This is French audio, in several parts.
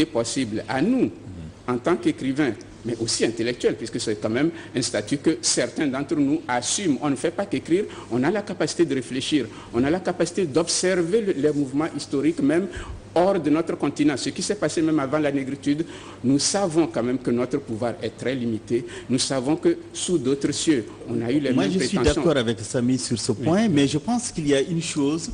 possible à nous, en tant qu'écrivains, mais aussi intellectuels, puisque c'est quand même un statut que certains d'entre nous assument. On ne fait pas qu'écrire, on a la capacité de réfléchir, on a la capacité d'observer les mouvements historiques, même hors de notre continent. Ce qui s'est passé même avant la négritude, nous savons quand même que notre pouvoir est très limité. Nous savons que sous d'autres cieux, on a eu les mêmes prétentions. Moi, je suis d'accord avec Samy sur ce point, mais je pense qu'il y a une chose,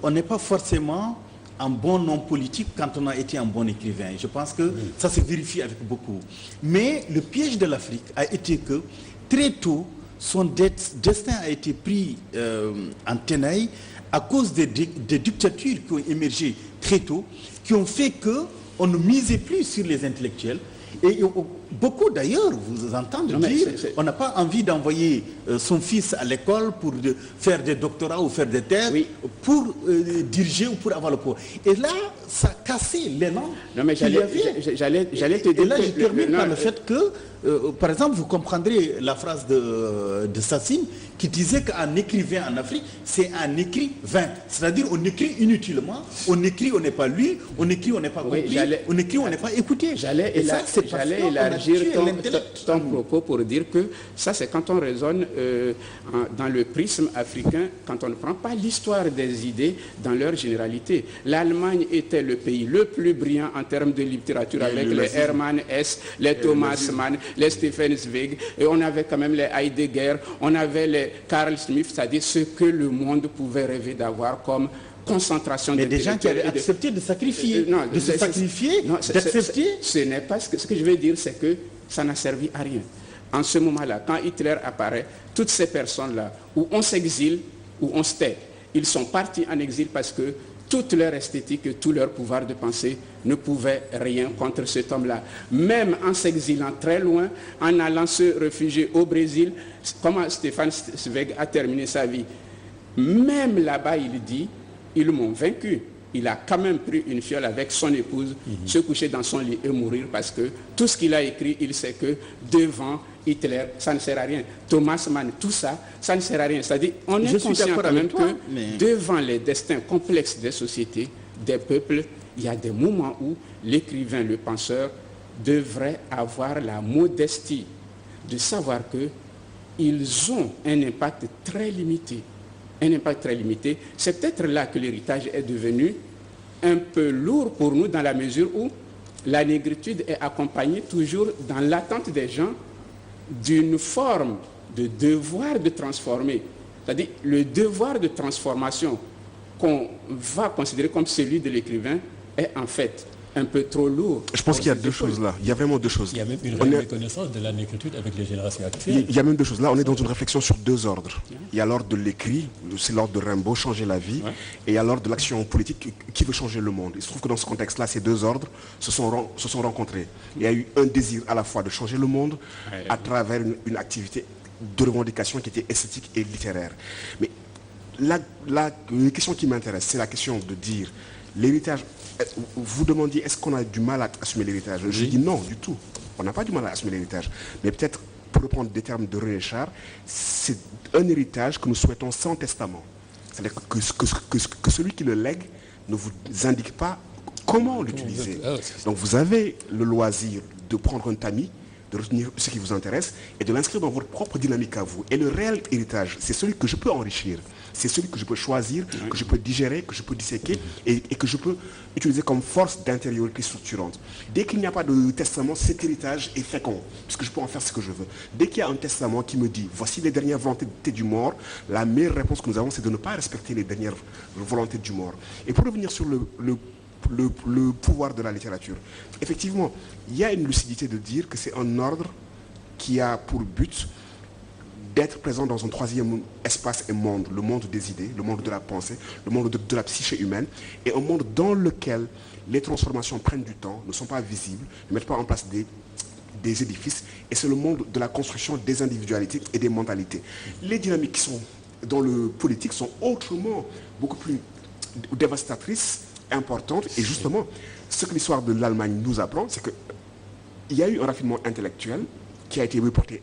on n'est pas forcément un bon homme politique quand on a été un bon écrivain. Je pense que ça se vérifie avec beaucoup. Mais le piège de l'Afrique a été que très tôt, son destin a été pris en tenaille à cause des dictatures qui ont émergé très tôt, qui ont fait qu'on ne misait plus sur les intellectuels. Et beaucoup d'ailleurs, vous entendez dire, on n'a pas envie d'envoyer son fils à l'école pour faire des doctorats ou faire des thèses, pour diriger ou pour avoir le pouvoir. Et là, ça a cassé l'élan. Non, mais j'allais te dire. Et là, je termine par le fait que, par exemple, vous comprendrez la phrase de Sassine qui disait qu'un écrivain en Afrique, c'est un écrivain. C'est-à-dire, on écrit inutilement, on écrit, on n'est pas lu, on écrit, on n'est pas compris, on écrit, on n'est pas écouté. J'allais élargir ton propos pour dire que ça, c'est quand on raisonne dans le prisme africain, quand on ne prend pas l'histoire des idées dans leur généralité. L'Allemagne était le pays le plus brillant en termes de littérature avec les Hermann Hesse, les Thomas Mann, les Stefan Zweig, et on avait quand même les Heidegger, on avait les Carl Smith, c'est-à-dire ce que le monde pouvait rêver d'avoir comme concentration mais des gens qui avaient accepté de sacrifier, d'accepter. Ce n'est pas ce que je veux dire, c'est que ça n'a servi à rien. En ce moment-là, quand Hitler apparaît, toutes ces personnes-là, où on s'exile, où on se tait, ils sont partis en exil parce que toute leur esthétique et tout leur pouvoir de pensée ne pouvaient rien contre cet homme-là. Même en s'exilant très loin, en allant se réfugier au Brésil, comment Stefan Zweig a terminé sa vie. Même là-bas, il dit, ils m'ont vaincu. Il a quand même pris une fiole avec son épouse, se coucher dans son lit et mourir parce que tout ce qu'il a écrit, il sait que devant Hitler, ça ne sert à rien. Thomas Mann, tout ça, ça ne sert à rien. C'est-à-dire, on est conscient quand même que devant les destins complexes des sociétés, des peuples, il y a des moments où l'écrivain, le penseur, devrait avoir la modestie de savoir qu'ils ont un impact très limité. Un impact très limité. C'est peut-être là que l'héritage est devenu un peu lourd pour nous dans la mesure où la négritude est accompagnée toujours dans l'attente des gens d'une forme de devoir de transformer. C'est-à-dire le devoir de transformation qu'on va considérer comme celui de l'écrivain est en fait un peu trop lourd. Je pense qu'il y a deux choses là. Il y a vraiment deux choses. Il y a même une reconnaissance de la négritude avec les générations actuelles. Il y a même deux choses là. On est dans une réflexion sur deux ordres. Il y a l'ordre de l'écrit, c'est l'ordre de Rimbaud, changer la vie, et il y a l'ordre de l'action politique qui veut changer le monde. Il se trouve que dans ce contexte-là, ces deux ordres se sont rencontrés. Il y a eu un désir à la fois de changer le monde à travers une activité de revendication qui était esthétique et littéraire. Mais la question qui m'intéresse, c'est la question de dire l'héritage. Vous demandiez, est-ce qu'on a du mal à assumer l'héritage? Je dis non, du tout. On n'a pas du mal à assumer l'héritage. Mais peut-être, pour reprendre des termes de René Char, c'est un héritage que nous souhaitons sans testament. C'est-à-dire que celui qui le lègue ne vous indique pas comment l'utiliser. Donc vous avez le loisir de prendre un tamis, de retenir ce qui vous intéresse et de l'inscrire dans votre propre dynamique à vous. Et le réel héritage, c'est celui que je peux enrichir. C'est celui que je peux choisir, que je peux digérer, que je peux disséquer et que je peux utiliser comme force d'intériorité structurante. Dès qu'il n'y a pas de testament, cet héritage est fécond, puisque je peux en faire ce que je veux. Dès qu'il y a un testament qui me dit, voici les dernières volontés du mort, la meilleure réponse que nous avons, c'est de ne pas respecter les dernières volontés du mort. Et pour revenir sur le pouvoir de la littérature, effectivement, il y a une lucidité de dire que c'est un ordre qui a pour but d'être présent dans un troisième espace et monde, le monde des idées, le monde de la pensée, le monde de la psyché humaine, et un monde dans lequel les transformations prennent du temps, ne sont pas visibles, ne mettent pas en place des édifices, et c'est le monde de la construction des individualités et des mentalités. Les dynamiques qui sont dans le politique sont autrement beaucoup plus dévastatrices, importantes, et justement, ce que l'histoire de l'Allemagne nous apprend, c'est qu'il y a eu un raffinement intellectuel qui a été reporté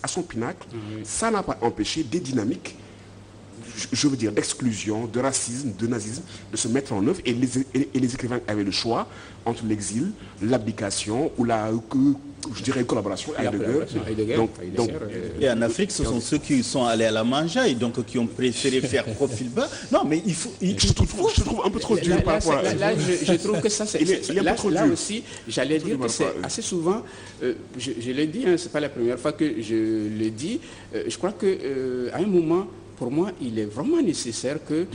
à son pinacle. Ça n'a pas empêché des dynamiques je veux dire, d'exclusion, de racisme, de nazisme, de se mettre en œuvre. Et les écrivains avaient le choix entre l'exil, l'abdication ou je dirais une collaboration avec Heidegger. Et en Afrique, ce sont ceux qui sont allés à la mangeaille, donc qui ont préféré faire profil bas. Non, mais je trouve un peu trop dur par rapport à... Là, je trouve que ça, c'est... Là aussi, j'allais dire que c'est assez souvent... je l'ai dit, hein, ce n'est pas la première fois que je le dis. Je crois qu'à un moment, pour moi, il est vraiment nécessaire que,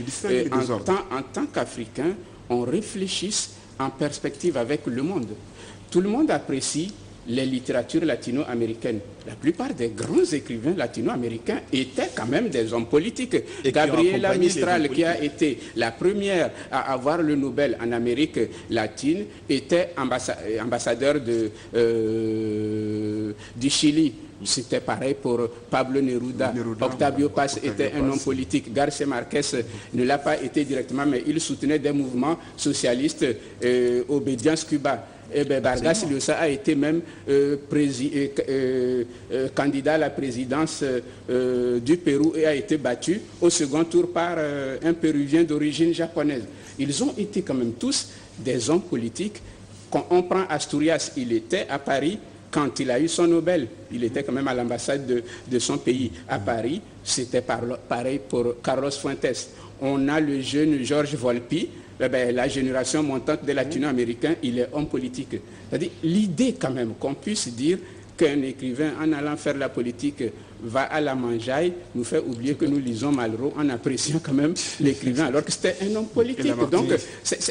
en tant qu'Africain, on réfléchisse en perspective avec le monde. Tout le monde apprécie les littératures latino-américaines. La plupart des grands écrivains latino-américains étaient quand même des hommes politiques. Gabriela Mistral, qui a été la première à avoir le Nobel en Amérique latine, était ambassadeur du Chili. C'était pareil pour Pablo Neruda. Octavio Paz était un homme politique. Garcia Marquez ne l'a pas été directement, mais il soutenait des mouvements socialistes, Obedience Cuba. Vargas Llosa a été même candidat à la présidence du Pérou et a été battu au second tour par un Péruvien d'origine japonaise. Ils ont été quand même tous des hommes politiques. Quand on prend Asturias, il était à Paris quand il a eu son Nobel. Il était quand même à l'ambassade de son pays à Paris. C'était pareil pour Carlos Fuentes. On a le jeune Georges Volpi. La génération montante des latino-américains, il est homme politique. C'est-à-dire l'idée quand même qu'on puisse dire qu'un écrivain, en allant faire la politique, va à la mangeaille, nous fait oublier que nous lisons Malraux en appréciant quand même l'écrivain, alors que c'était un homme politique. Donc,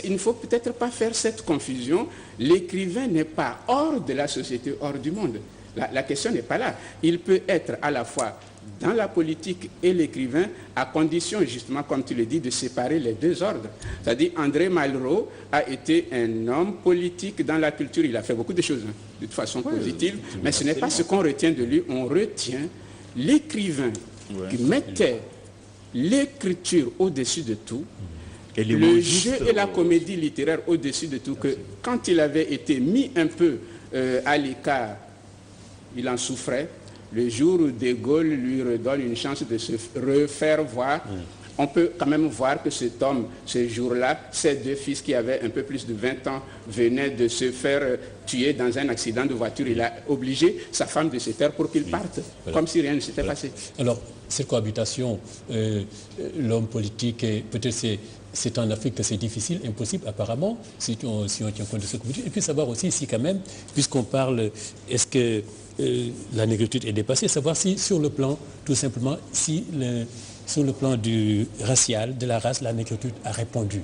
il ne faut peut-être pas faire cette confusion. L'écrivain n'est pas hors de la société, hors du monde. La question n'est pas là. Il peut être à la fois dans la politique et l'écrivain, à condition, justement, comme tu le dis, de séparer les deux ordres. C'est-à-dire, André Malraux a été un homme politique dans la culture. Il a fait beaucoup de choses, hein, de façon positive, mais ce n'est pas ce qu'on retient de lui. On retient l'écrivain qui mettait l'écriture au-dessus de tout, et le jeu et la comédie littéraire au-dessus de tout, que quand il avait été mis un peu à l'écart, il en souffrait. Le jour où De Gaulle lui redonne une chance de se refaire voir, on peut quand même voir que cet homme, ce jour-là, ses deux fils qui avaient un peu plus de 20 ans venaient de se faire tuer dans un accident de voiture. Il a obligé sa femme de se taire pour qu'il parte, comme si rien ne s'était passé. Alors, cette cohabitation, l'homme politique, peut-être c'est en Afrique que c'est difficile, impossible apparemment, si on tient compte de ce que vous dites. Et puis savoir aussi si quand même, puisqu'on parle, est-ce que la négritude est dépassée, savoir si sur le plan, tout simplement, sur le plan du racial, de la race, la négritude a répondu.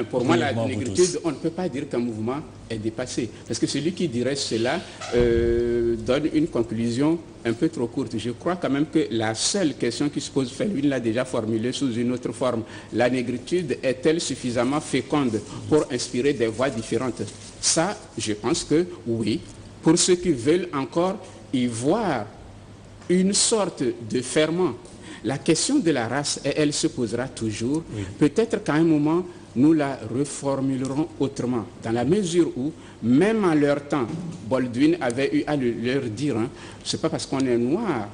Pour moi, la négritude, on ne peut pas dire qu'un mouvement est dépassé. Parce que celui qui dirait cela donne une conclusion un peu trop courte. Je crois quand même que la seule question qui se pose, Felwine l'a déjà formulée sous une autre forme, la négritude est-elle suffisamment féconde pour inspirer des voix différentes? Ça, je pense que oui. Pour ceux qui veulent encore y voir une sorte de ferment, la question de la race, elle se posera toujours. Oui. Peut-être qu'à un moment, nous la reformulerons autrement, dans la mesure où, même en leur temps, Baldwin avait eu à leur dire, hein, ce n'est pas parce qu'on est noir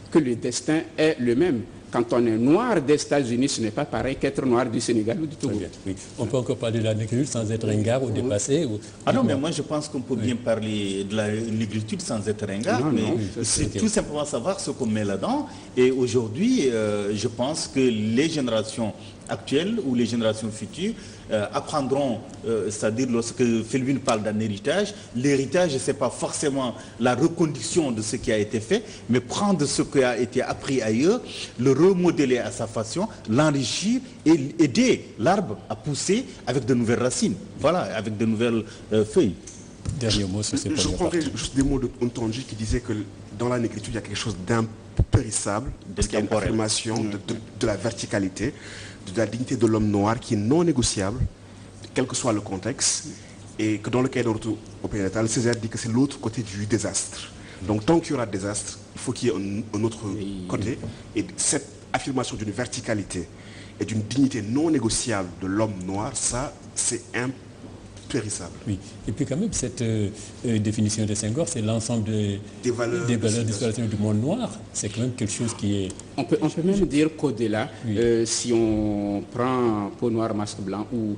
que le destin est le même. Quand on est noir des États-Unis, ce n'est pas pareil qu'être noir du Sénégal ou du Togo. Oui. On peut encore parler de la négritude sans être ringard ou dépassé. Ah non, mais moi je pense qu'on peut bien parler de la négritude sans être ringard. C'est tout simplement savoir ce qu'on met là-dedans. Et aujourd'hui, je pense que les générations actuelles ou les générations futures apprendront, c'est-à-dire lorsque Felwine parle d'un héritage, l'héritage, ce n'est pas forcément la reconduction de ce qui a été fait, mais prendre ce qui a été appris ailleurs, le remodeler à sa façon, l'enrichir et aider l'arbre à pousser avec de nouvelles racines, voilà, avec de nouvelles feuilles. Dernier mot sur ces Je prendrais juste des mots de Ntonji qui disait que dans la négritude, il y a quelque chose d'impérissable, parce qu'il y a une affirmation de la verticalité, de la dignité de l'homme noir qui est non négociable, quel que soit le contexte, et que dans le cas de retour au pays natal, Césaire dit que c'est l'autre côté du désastre. Donc tant qu'il y aura désastre, il faut qu'il y ait un autre côté, et cette affirmation d'une verticalité et d'une dignité non négociable de l'homme noir, ça c'est périssable. Oui, et puis quand même, cette définition de Senghor, c'est l'ensemble des valeurs d'exploitation du monde noir. C'est quand même quelque chose qui est... On peut même dire qu'au-delà, si on prend Peau noire, masque blanc ou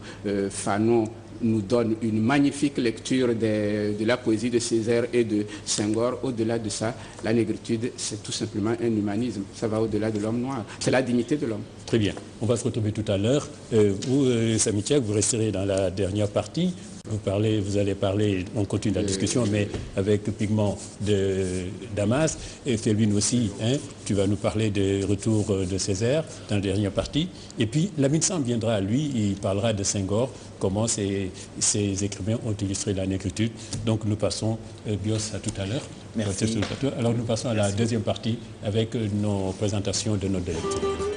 Fanon nous donne une magnifique lecture de la poésie de Césaire et de Senghor, au-delà de ça, la négritude, c'est tout simplement un humanisme. Ça va au-delà de l'homme noir. C'est la dignité de l'homme. Très bien. On va se retrouver tout à l'heure. Vous, Samy Tchak, vous resterez dans la dernière partie. Vous allez parler, on continue la discussion, mais avec le pigment de Damas. Et Felwine aussi, tu vas nous parler des retours de Césaire dans la dernière partie. Et puis, Lamine Sam viendra, lui, il parlera de Senghor, comment ces écrivains ont illustré la négritude. Donc, nous passons, Bios, à tout à l'heure. Merci. Alors, nous passons à la deuxième partie avec nos présentations de notes de lecture.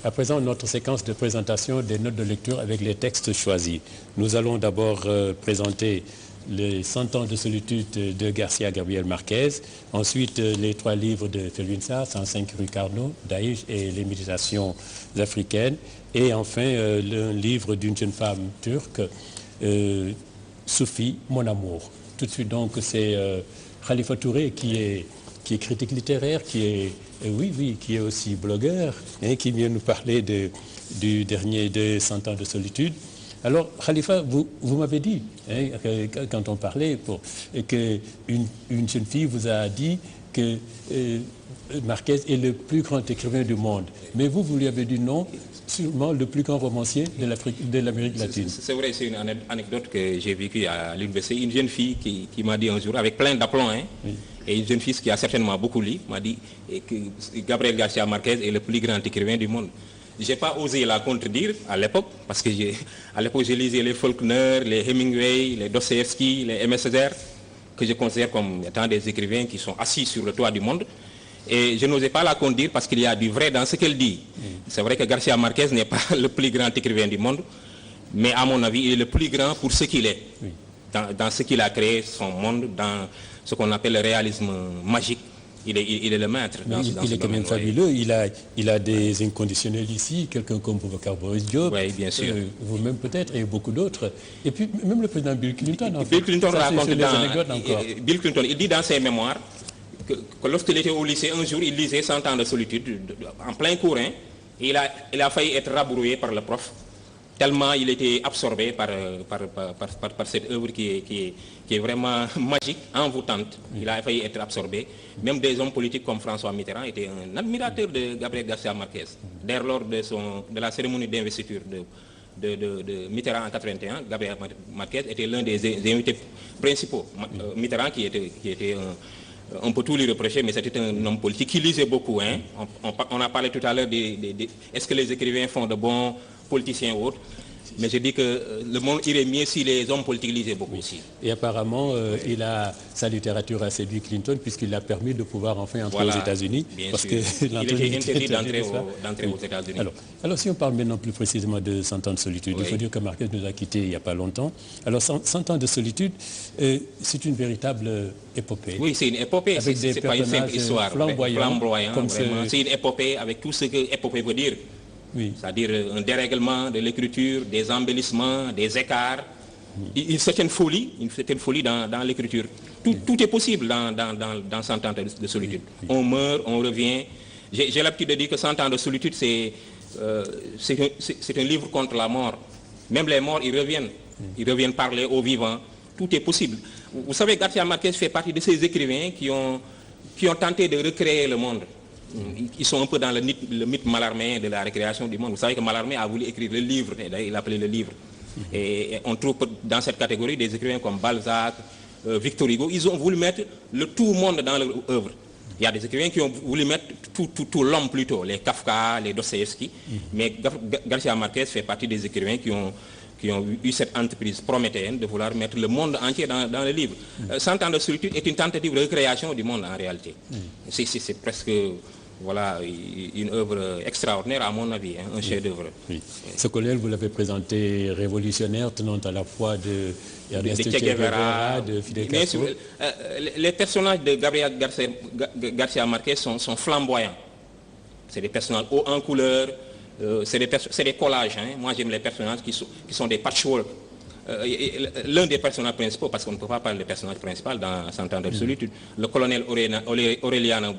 À présent, notre séquence de présentation des notes de lecture avec les textes choisis. Nous allons d'abord présenter les 100 ans de solitude de Garcia Gabriel Marquez, ensuite les 3 livres de Felwine Sarr, 105 rue Carnot, Daïch et les méditations africaines, et enfin le livre d'une jeune femme turque, Soufi, Mon amour. Tout de suite donc, c'est Khalifa Touré qui est critique littéraire, qui est aussi blogueur, qui vient nous parler du dernier de 100 ans de solitude. Alors, Khalifa, vous m'avez dit, quand on parlait, qu'une jeune fille vous a dit que Marquez est le plus grand écrivain du monde. Mais vous lui avez dit non, sûrement le plus grand romancier de l'Amérique latine. C'est vrai, c'est une anecdote que j'ai vécue à l'université. Une jeune fille qui m'a dit un jour, avec plein d'aplomb, et une jeune fille qui a certainement beaucoup lu, m'a dit que Gabriel Garcia Marquez est le plus grand écrivain du monde. Je n'ai pas osé la contredire à l'époque, parce que à l'époque, je lisais les Faulkner, les Hemingway, les Dostoevsky, les Aimé Césaire, que je considère comme étant des écrivains qui sont assis sur le toit du monde. Et je n'osais pas la contredire parce qu'il y a du vrai dans ce qu'elle dit. C'est vrai que Garcia Marquez n'est pas le plus grand écrivain du monde, mais à mon avis, il est le plus grand pour ce qu'il est. Dans ce qu'il a créé, son monde, dans ce qu'on appelle le réalisme magique. Il est le maître dans ce Il est quand même fabuleux. Il a des inconditionnels ici, quelqu'un comme Boubacar Boris Diop, oui, bien sûr. Vous-même peut-être, et beaucoup d'autres. Et puis même le président Bill Clinton. Bill Clinton raconte Bill Clinton, il dit dans ses mémoires que lorsqu'il était au lycée, un jour, il lisait 100 ans de solitude en plein cours. Il a failli être rabroué par le prof, tellement il était absorbé par cette œuvre qui est vraiment magique, envoûtante. Il a failli être absorbé. Même des hommes politiques comme François Mitterrand étaient un admirateur de Gabriel Garcia Marquez. D'ailleurs, lors de la cérémonie d'investiture de Mitterrand en 1981, Gabriel Marquez était l'un des invités principaux. Mitterrand qui était on peut tout lui reprocher, mais c'était un homme politique qui lisait beaucoup. On a parlé tout à l'heure est-ce que les écrivains font de bons politiciens ou autres? Mais je dis que le monde irait mieux si les hommes politiques lisaient beaucoup aussi. Et apparemment, sa littérature a séduit Clinton puisqu'il a permis de pouvoir enfin entrer aux États-Unis. Parce que il était interdit d'entrer aux États-Unis. Alors, si on parle maintenant plus précisément de 100 ans de solitude, il faut dire que Marquez nous a quittés il n'y a pas longtemps. Alors, 100 ans de solitude, c'est une véritable épopée. Oui, c'est une épopée. C'est pas une simple histoire. Flamboyant. C'est une épopée avec tout ce que épopée veut dire. Oui. C'est-à-dire un dérèglement de l'écriture, des embellissements, des écarts, une certaine folie dans l'écriture. Tout est possible dans 100 ans de solitude. Oui. On meurt, on revient. J'ai l'habitude de dire que 100 ans de solitude, c'est un livre contre la mort. Même les morts, ils reviennent. Ils reviennent parler aux vivants. Tout est possible. Vous savez, Garcia Marquez fait partie de ces écrivains qui ont tenté de recréer le monde. Ils sont un peu dans le mythe Mallarmé de la récréation du monde. Vous savez que Mallarmé a voulu écrire le livre, il l'appelait le livre. Et on trouve dans cette catégorie des écrivains comme Balzac, Victor Hugo. Ils ont voulu mettre le tout monde dans leur œuvre. Il y a des écrivains qui ont voulu mettre tout l'homme plutôt, les Kafka, les Dostoevsky. Mais Garcia Marquez fait partie des écrivains qui ont eu cette entreprise prométhéenne de vouloir mettre le monde entier dans le livre. 100 ans de solitude est une tentative de recréation du monde en réalité. C'est presque une œuvre extraordinaire à mon avis, un chef-d'œuvre. Oui. Ce collègue, vous l'avez présenté révolutionnaire, tenant à la fois de Che Guevara, de Fidel Castro. Les personnages de Gabriel Garcia Marquez sont flamboyants. C'est des personnages hauts en couleur, c'est des collages. Hein. Moi, j'aime les personnages qui sont des patchwork. L'un des personnages principaux, parce qu'on ne peut pas parler des personnages principaux dans 100 ans de solitude, le colonel Aureliano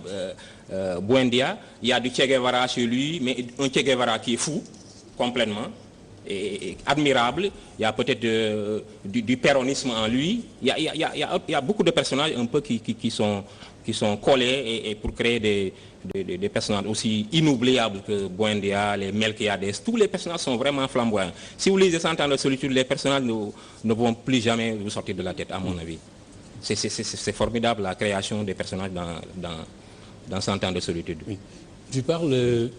Buendia, il y a du Che Guevara chez lui, mais un Che Guevara qui est fou, complètement, et admirable. Il y a peut-être du péronisme en lui. Il y a beaucoup de personnages un peu qui sont collés et pour créer des personnages aussi inoubliables que Buendia, les Melquiades. Tous les personnages sont vraiment flamboyants. Si vous lisez 100 ans de solitude, les personnages ne vont plus jamais vous sortir de la tête, à mon avis. C'est formidable la création des personnages dans 100 ans de solitude. Oui. Tu parles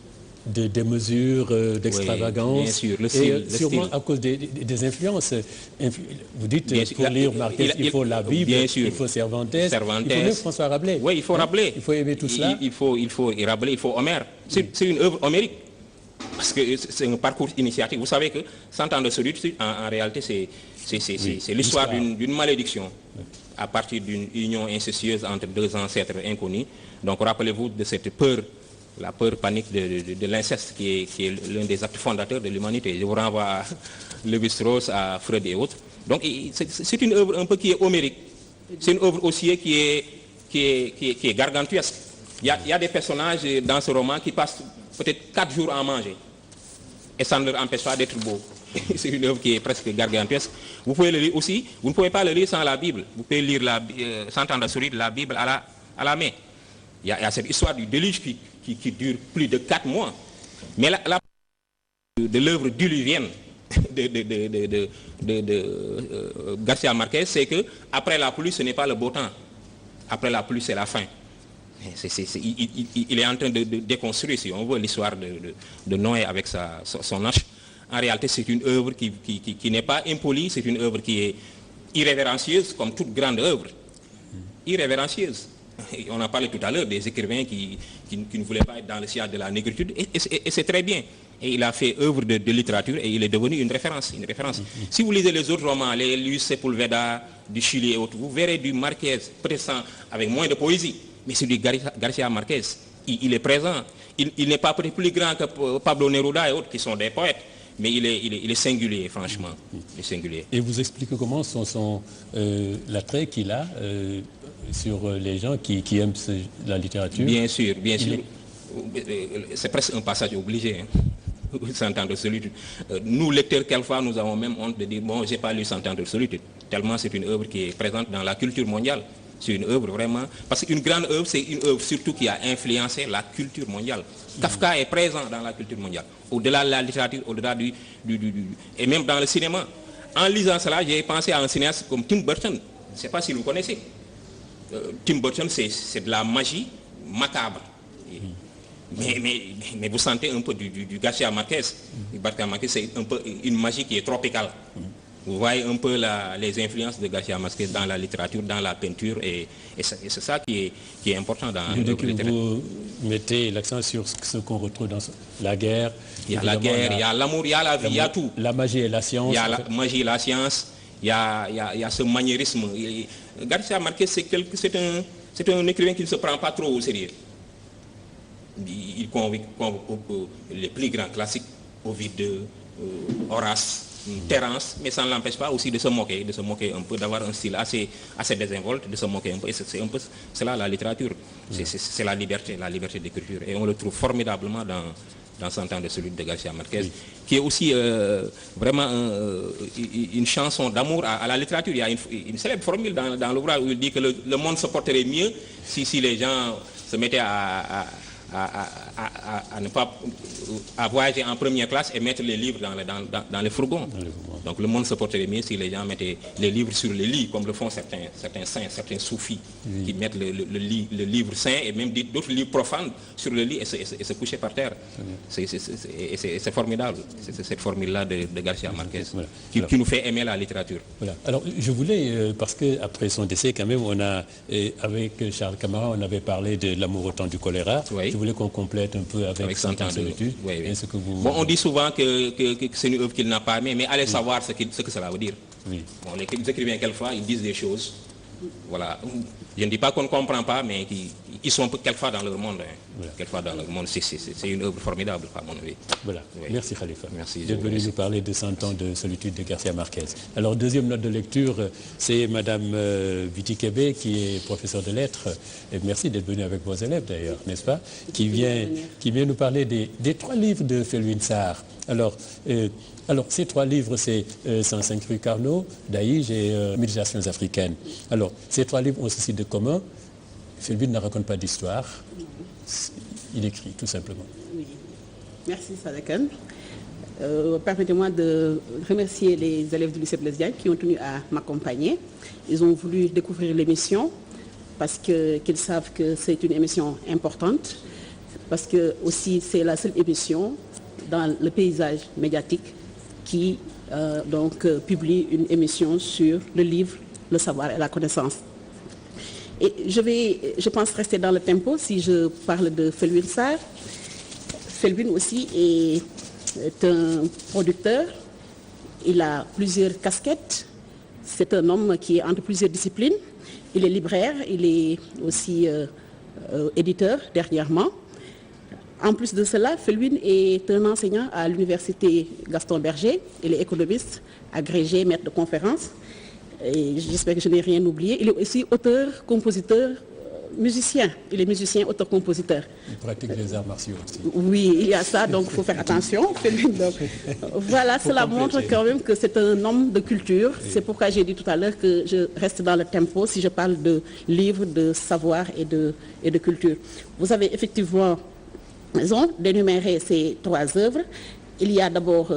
des mesures d'extravagance, oui, bien sûr, le sûrement style. À cause des influences. Vous dites, Bien sûr, pour lire Marquez, il faut la Bible, bien sûr. il faut Cervantes, il faut Cervantes. même François Rabelais. Oui, il faut Rabelais. Il faut aimer tout cela. Il faut Rabelais, il faut Homère. C'est une œuvre homérique. Parce que c'est un parcours initiatique. Vous savez que 100 ans de solitude, en réalité, c'est l'histoire d'une malédiction à partir d'une union incestueuse entre deux ancêtres inconnus. Donc rappelez-vous de cette peur, la peur panique de l'inceste qui est l'un des actes fondateurs de l'humanité. Je vous renvoie à Lévi-Strauss, à Freud et autres. Donc c'est une œuvre un peu qui est homérique. C'est une œuvre aussi qui est gargantuesque. Il y a des personnages dans ce roman qui passent peut-être 4 jours à manger. Et ça ne leur empêche pas d'être beau. C'est une œuvre qui est presque gargantuesque. Vous pouvez le lire aussi. Vous ne pouvez pas le lire sans la Bible. Vous pouvez lire 100 ans de solitude, la Bible à la main. Il y a cette histoire du déluge qui dure plus de 4 mois. Mais la de l'œuvre diluvienne de Garcia Marquez, c'est que après la pluie, ce n'est pas le beau temps. Après la pluie, c'est la fin. Il est en train de déconstruire, si on veut, l'histoire de Noé avec son arche. En réalité, c'est une œuvre qui n'est pas impolie, c'est une œuvre qui est irrévérencieuse, comme toute grande œuvre. Irrévérencieuse. On a parlé tout à l'heure des écrivains qui ne voulaient pas être dans le sillage de la négritude, et c'est très bien. Et il a fait œuvre de littérature et il est devenu une référence. Si vous lisez les autres romans, les Luis Sepúlveda du Chili et autres, vous verrez du Marquez, présent avec moins de poésie. Mais c'est du Garcia Marquez. Il est présent. Il n'est pas peut-être plus grand que Pablo Neruda et autres qui sont des poètes. Mais il est singulier, franchement. Il est singulier. Et vous expliquez comment l'attrait qu'il a sur les gens qui aiment la littérature? Bien sûr. C'est presque un passage obligé. 100 ans de solitude. Nous, lecteurs, quelquefois, nous avons même honte de dire, bon, j'ai pas lu 100 ans de solitude. Tellement c'est une œuvre qui est présente dans la culture mondiale. C'est une œuvre vraiment... Parce qu'une grande œuvre, c'est une œuvre surtout qui a influencé la culture mondiale. Kafka est présent dans la culture mondiale. Au-delà de la littérature, au-delà et même dans le cinéma. En lisant cela, j'ai pensé à un cinéaste comme Tim Burton. Je ne sais pas si vous connaissez. Tim Burton, c'est de la magie macabre. Mais vous sentez un peu du Garcia Marquez. Garcia Marquez, c'est un peu une magie qui est tropicale. Vous voyez un peu les influences de Garcia Marquez dans la littérature, dans la peinture, et c'est ça qui est important dans la littérature. Vous mettez l'accent sur ce qu'on retrouve dans la guerre. Il y a la guerre, il y a l'amour, il y a la vie, il y a tout. La magie et la science. Il y a la magie et la science, il y a ce maniérisme. Garcia Marquez, c'est un écrivain qui ne se prend pas trop au sérieux. Il convoque les plus grands classiques, Ovide, Horace, Terence, mais ça ne l'empêche pas aussi de se moquer un peu, d'avoir un style assez désinvolte, de se moquer un peu. Et c'est un peu cela la littérature. C'est la liberté d'écriture. Et on le trouve formidablement dans 100 ans de solitude de Garcia Marquez, qui est aussi vraiment une chanson d'amour à la littérature. Il y a une célèbre formule dans l'ouvrage où il dit que le monde se porterait mieux si les gens se mettaient à ne pas voyager en première classe et mettre les livres dans les fourgons. Donc le monde se porterait mieux si les gens mettaient les livres sur les lits, comme le font certains saints, certains soufis, qui mettent le livre saint et même d'autres livres profanes sur le lit et se coucher par terre. C'est formidable. C'est cette formule-là de Garcia Marquez qui nous fait aimer la littérature. Voilà. Alors je voulais, parce qu'après son décès quand même, on a, avec Charles Camara, on avait parlé de l'amour au temps du choléra. Oui. Je voulais qu'on complète un peu avec 100 ans de solitude. Oui. Ce que vous... Bon, on dit souvent que c'est une œuvre qu'il n'a pas aimée, mais allez savoir ce que cela veut dire. Oui. Bon, les écrivains, quelquefois, ils disent des choses. Voilà. Je ne dis pas qu'on ne comprend pas, mais ils sont quelquefois dans leur monde. Hein. Voilà. Quelquefois dans leur monde. C'est une œuvre formidable, à mon avis. Voilà. Oui. Merci Khalifa. Merci. D'être venu nous parler de 100 ans de solitude de Garcia Marquez. Alors, deuxième note de lecture, c'est Madame Biti Kébé, qui est professeure de lettres. Et merci d'être venue avec vos élèves, d'ailleurs, n'est-ce pas? Qui vient nous parler des 3 livres de Felwine Sarr. Alors, ces 3 livres, c'est 105 rue Carnot, Daïge et Méditations africaines. Alors, ces 3 livres ont ceci de commun. Felwine ne raconte pas d'histoire. Il écrit, tout simplement. Oui. Merci, Sadakan. Permettez-moi de remercier les élèves du lycée Blaise Diagne qui ont tenu à m'accompagner. Ils ont voulu découvrir l'émission parce qu'ils savent que c'est une émission importante, parce que aussi c'est la seule émission dans le paysage médiatique qui publie une émission sur le livre, le savoir et la connaissance. Et je pense rester dans le tempo si je parle de Felwine Sarr. Felwine aussi est un producteur, il a plusieurs casquettes, c'est un homme qui est entre plusieurs disciplines, il est libraire, il est aussi éditeur dernièrement. En plus de cela, Felwine est un enseignant à l'université Gaston Berger, il est économiste, agrégé, maître de conférences, et j'espère que je n'ai rien oublié. Il est aussi auteur, compositeur, musicien. Il est musicien, auteur-compositeur. Il pratique les arts martiaux aussi. Oui, il y a ça, donc il faut faire attention. Donc, voilà, cela montre quand même que c'est un homme de culture. Oui. C'est pourquoi j'ai dit tout à l'heure que je reste dans le tempo si je parle de livres, de savoir et de culture. Vous avez effectivement raison d'énumérer ces 3 œuvres. Il y a d'abord,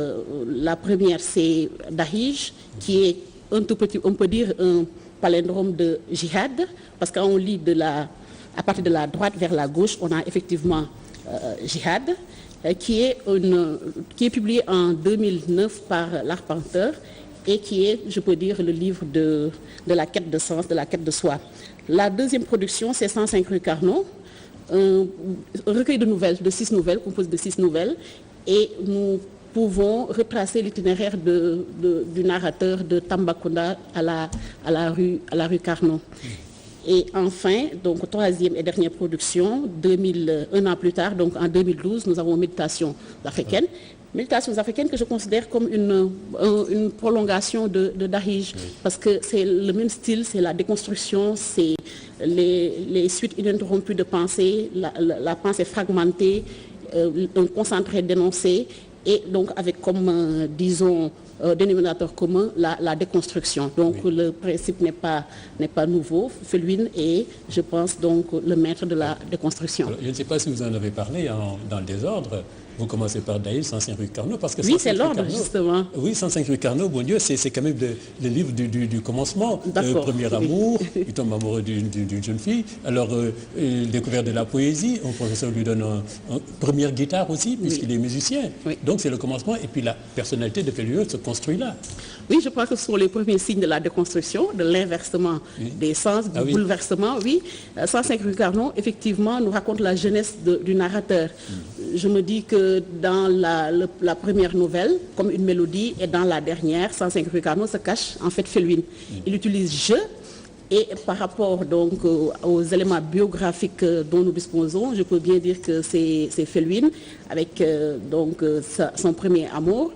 la première, c'est Daïge, qui est un tout petit, on peut dire, un palindrome de jihad, parce qu'on lit à partir de la droite vers la gauche, on a effectivement Jihad, qui est publié en 2009 par l'Arpenteur et qui est, je peux dire, le livre de la quête de sens, de la quête de soi. La deuxième production, c'est 105 rue Carnot, un recueil de nouvelles, de 6 nouvelles, composé de 6 nouvelles, et nous pouvons retracer l'itinéraire du narrateur de Tambacounda à la rue Carnot. Et enfin, donc troisième et dernière production, un an plus tard, donc en 2012, nous avons Méditations africaines. Méditations africaines que je considère comme une prolongation de Daïge, parce que c'est le même style, c'est la déconstruction, c'est les suites ininterrompues de pensée, la pensée fragmentée, un concentré dénoncé, et donc avec comme, dénominateur commun, la déconstruction. Donc oui. Le principe n'est pas nouveau. Felwine est, je pense, donc le maître de la déconstruction. Alors, je ne sais pas si vous en avez parlé dans le désordre. Vous commencez par Daïge, 105 rue Carnot, parce que... Oui, c'est l'ordre, justement. Oui, 105 rue Carnot, bon Dieu, c'est quand même le livre du commencement. Premier amour, il tombe amoureux d'une jeune fille. Alors, découverte de la poésie, un professeur lui donne une première guitare aussi, puisqu'il est musicien. Oui. Donc, c'est le commencement, et puis la personnalité de Felwine se construit là. Oui, je crois que ce sont les premiers signes de la déconstruction, de l'inversement des sens, du bouleversement. Oui, 105 rue Carnot, effectivement, nous raconte la jeunesse du narrateur. Je me dis que dans la première nouvelle, comme une mélodie, et dans la dernière, 105 rue Carnot, se cache en fait Felwine. Il utilise « je », et par rapport donc aux éléments biographiques dont nous disposons, je peux bien dire que c'est Felwine, avec son premier amour,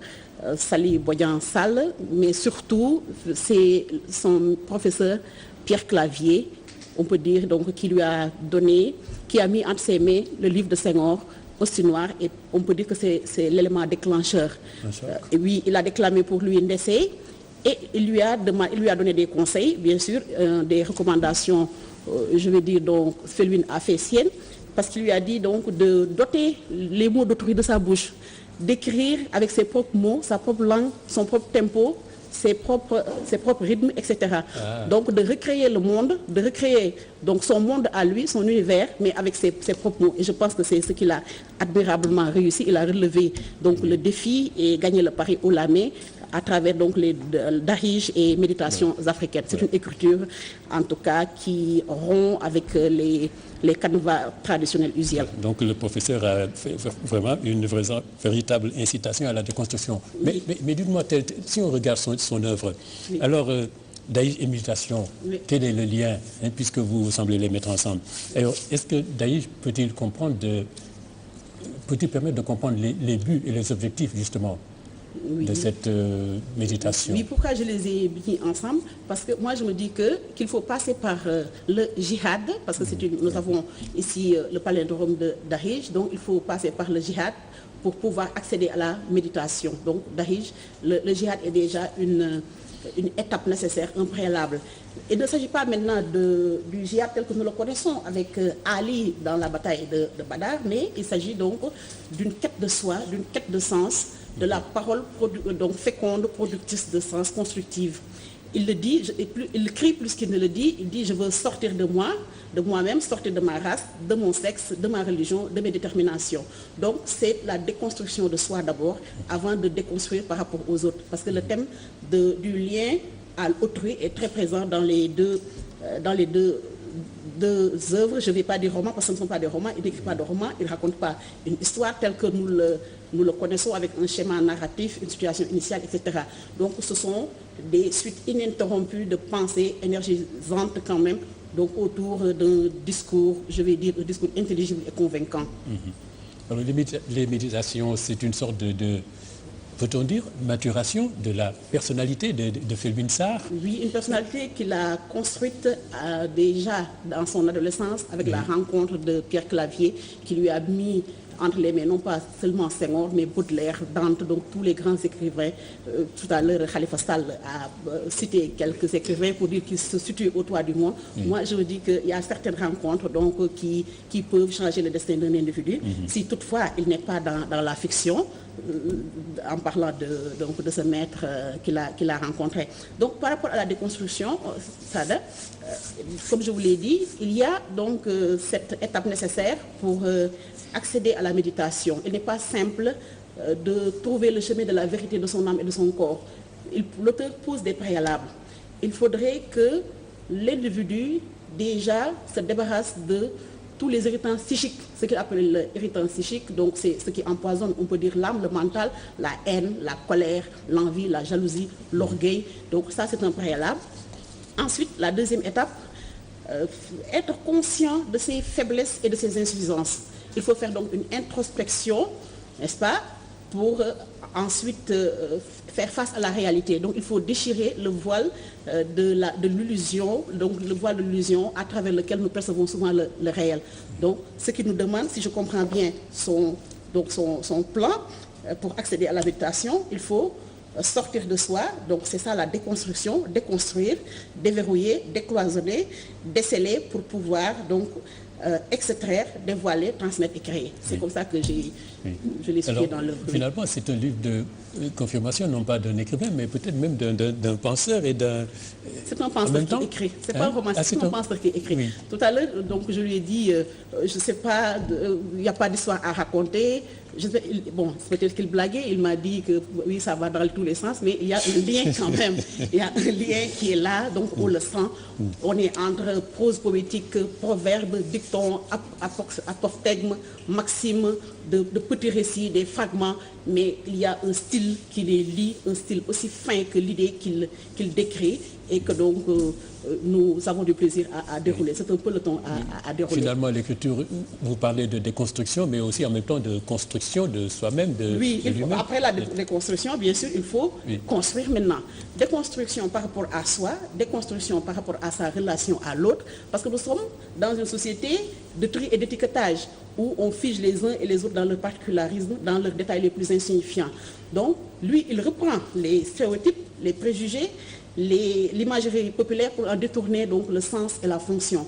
Sali Bodian Sall, mais surtout c'est son professeur Pierre Clavier, on peut dire donc qui lui a donné, qui a mis entre ses mains le livre de Senghor, Ostinoir, et on peut dire que c'est l'élément déclencheur. Et oui, il a déclamé pour lui un essai et il lui a donné des conseils, bien sûr, des recommandations, je vais dire donc Felwine a fait sienne, parce qu'il lui a dit donc de doter les mots d'autrui de sa bouche, d'écrire avec ses propres mots, sa propre langue, son propre tempo, ses propres rythmes, etc. Donc de recréer le monde, de recréer donc son monde à lui, son univers, mais avec ses propres mots. Et je pense que c'est ce qu'il a admirablement réussi. Il a relevé donc le défi et gagné le pari haut la main à travers donc les Daïge et Méditations africaines. C'est une écriture, en tout cas, qui rompt avec les canevas traditionnels usuels. Donc le professeur a fait vraiment une véritable incitation à la déconstruction. Oui. Mais dites-moi, si on regarde son œuvre, oui. Alors Daïch et méditation, oui. Quel est le lien, puisque vous semblez les mettre ensemble? Alors, est-ce que Daïch peut-il permettre de comprendre les buts et les objectifs, justement, de cette méditation? Oui, pourquoi je les ai mis ensemble? Parce que moi, je me dis qu'il faut passer par le djihad, parce que nous avons ici le palindrome de Dahij, donc il faut passer par le djihad pour pouvoir accéder à la méditation. Donc, Dahij, le djihad est déjà une étape nécessaire, un préalable. Il ne s'agit pas maintenant du djihad tel que nous le connaissons avec Ali dans la bataille de Badar, mais il s'agit donc d'une quête de soi, d'une quête de sens, de la parole donc féconde, productrice de sens, constructive. Il le dit, il crie plus qu'il ne le dit, il dit je veux sortir de moi-même, sortir de ma race, de mon sexe, de ma religion, de mes déterminations. Donc c'est la déconstruction de soi d'abord, avant de déconstruire par rapport aux autres. Parce que le thème du lien à l'autrui est très présent dans les deux œuvres. Je ne vais pas dire romans parce que ce ne sont pas des romans, il n'écrit pas de romans, il ne raconte pas une histoire telle que nous le connaissons avec un schéma narratif, une situation initiale, etc. Donc ce sont des suites ininterrompues de pensées énergisantes quand même, donc autour d'un discours, je vais dire, un discours intelligible et convaincant. Alors, les méditations, c'est une sorte de peut-on dire, maturation de la personnalité de Felwine Sarr? Oui, une personnalité qu'il a construite déjà dans son adolescence avec la rencontre de Pierre Clavier qui lui a mis entre les mains, non pas seulement Senghor, mais Baudelaire, Dante, donc tous les grands écrivains. Tout à l'heure, Khalifa Sall a cité quelques écrivains pour dire qu'ils se situent au toit du monde. Moi, je me dis qu'il y a certaines rencontres donc, qui peuvent changer le destin d'un individu. Si toutefois, il n'est pas dans la fiction, en parlant de ce maître qu'il a rencontré. Donc, par rapport à la déconstruction, Sada, comme je vous l'ai dit, il y a donc cette étape nécessaire pour accéder à la méditation. Il n'est pas simple de trouver le chemin de la vérité de son âme et de son corps. L'auteur pose des préalables. Il faudrait que l'individu déjà se débarrasse de tous les irritants psychiques, ce qu'il appelle l'irritant psychique, donc c'est ce qui empoisonne, on peut dire l'âme, le mental, la haine, la colère, l'envie, la jalousie, l'orgueil. Donc ça, c'est un préalable. Ensuite, la deuxième étape, être conscient de ses faiblesses et de ses insuffisances. Il faut faire donc une introspection, n'est-ce pas, pour ensuite faire face à la réalité. Donc il faut déchirer le voile de l'illusion, donc le voile de l'illusion à travers lequel nous percevons souvent le réel. Donc ce qui nous demande, si je comprends bien son plan pour accéder à la méditation, il faut sortir de soi, donc c'est ça la déconstruction, déconstruire, déverrouiller, décloisonner, déceler pour pouvoir donc extraire, dévoiler, transmettre et créer. C'est comme ça que je l'ai suivi dans l'œuvre. Finalement, c'est un livre de confirmation, non pas d'un écrivain, mais peut-être même d'un penseur et d'un... C'est un penseur qui écrit. C'est pas un romancier, c'est un penseur qui écrit. Oui. Tout à l'heure, donc, je lui ai dit, je ne sais pas, il n'y a pas d'histoire à raconter. Bon, peut-être qu'il blaguait, il m'a dit que oui, ça va dans tous les sens, mais il y a un lien quand même. Il y a un lien qui est là, donc on le sent. On est entre prose poétique, proverbes, dictons, apophthegmes, maximes, de petits récits, des fragments, mais il y a un style qui les lie, un style aussi fin que l'idée qu'il décrit et que donc nous avons du plaisir à dérouler. C'est un peu le temps à dérouler. Finalement, l'écriture, vous parlez de déconstruction, mais aussi en même temps de construction de soi-même, de lui-même. Après la déconstruction, bien sûr, il faut construire maintenant. Déconstruction par rapport à soi, déconstruction par rapport à sa relation à l'autre, parce que nous sommes dans une société de tri et d'étiquetage où on fige les uns et les autres dans leur particularisme, dans leurs détails les plus insignifiants. Donc, lui, il reprend les stéréotypes, les préjugés, l'imagerie populaire pour en détourner donc le sens et la fonction.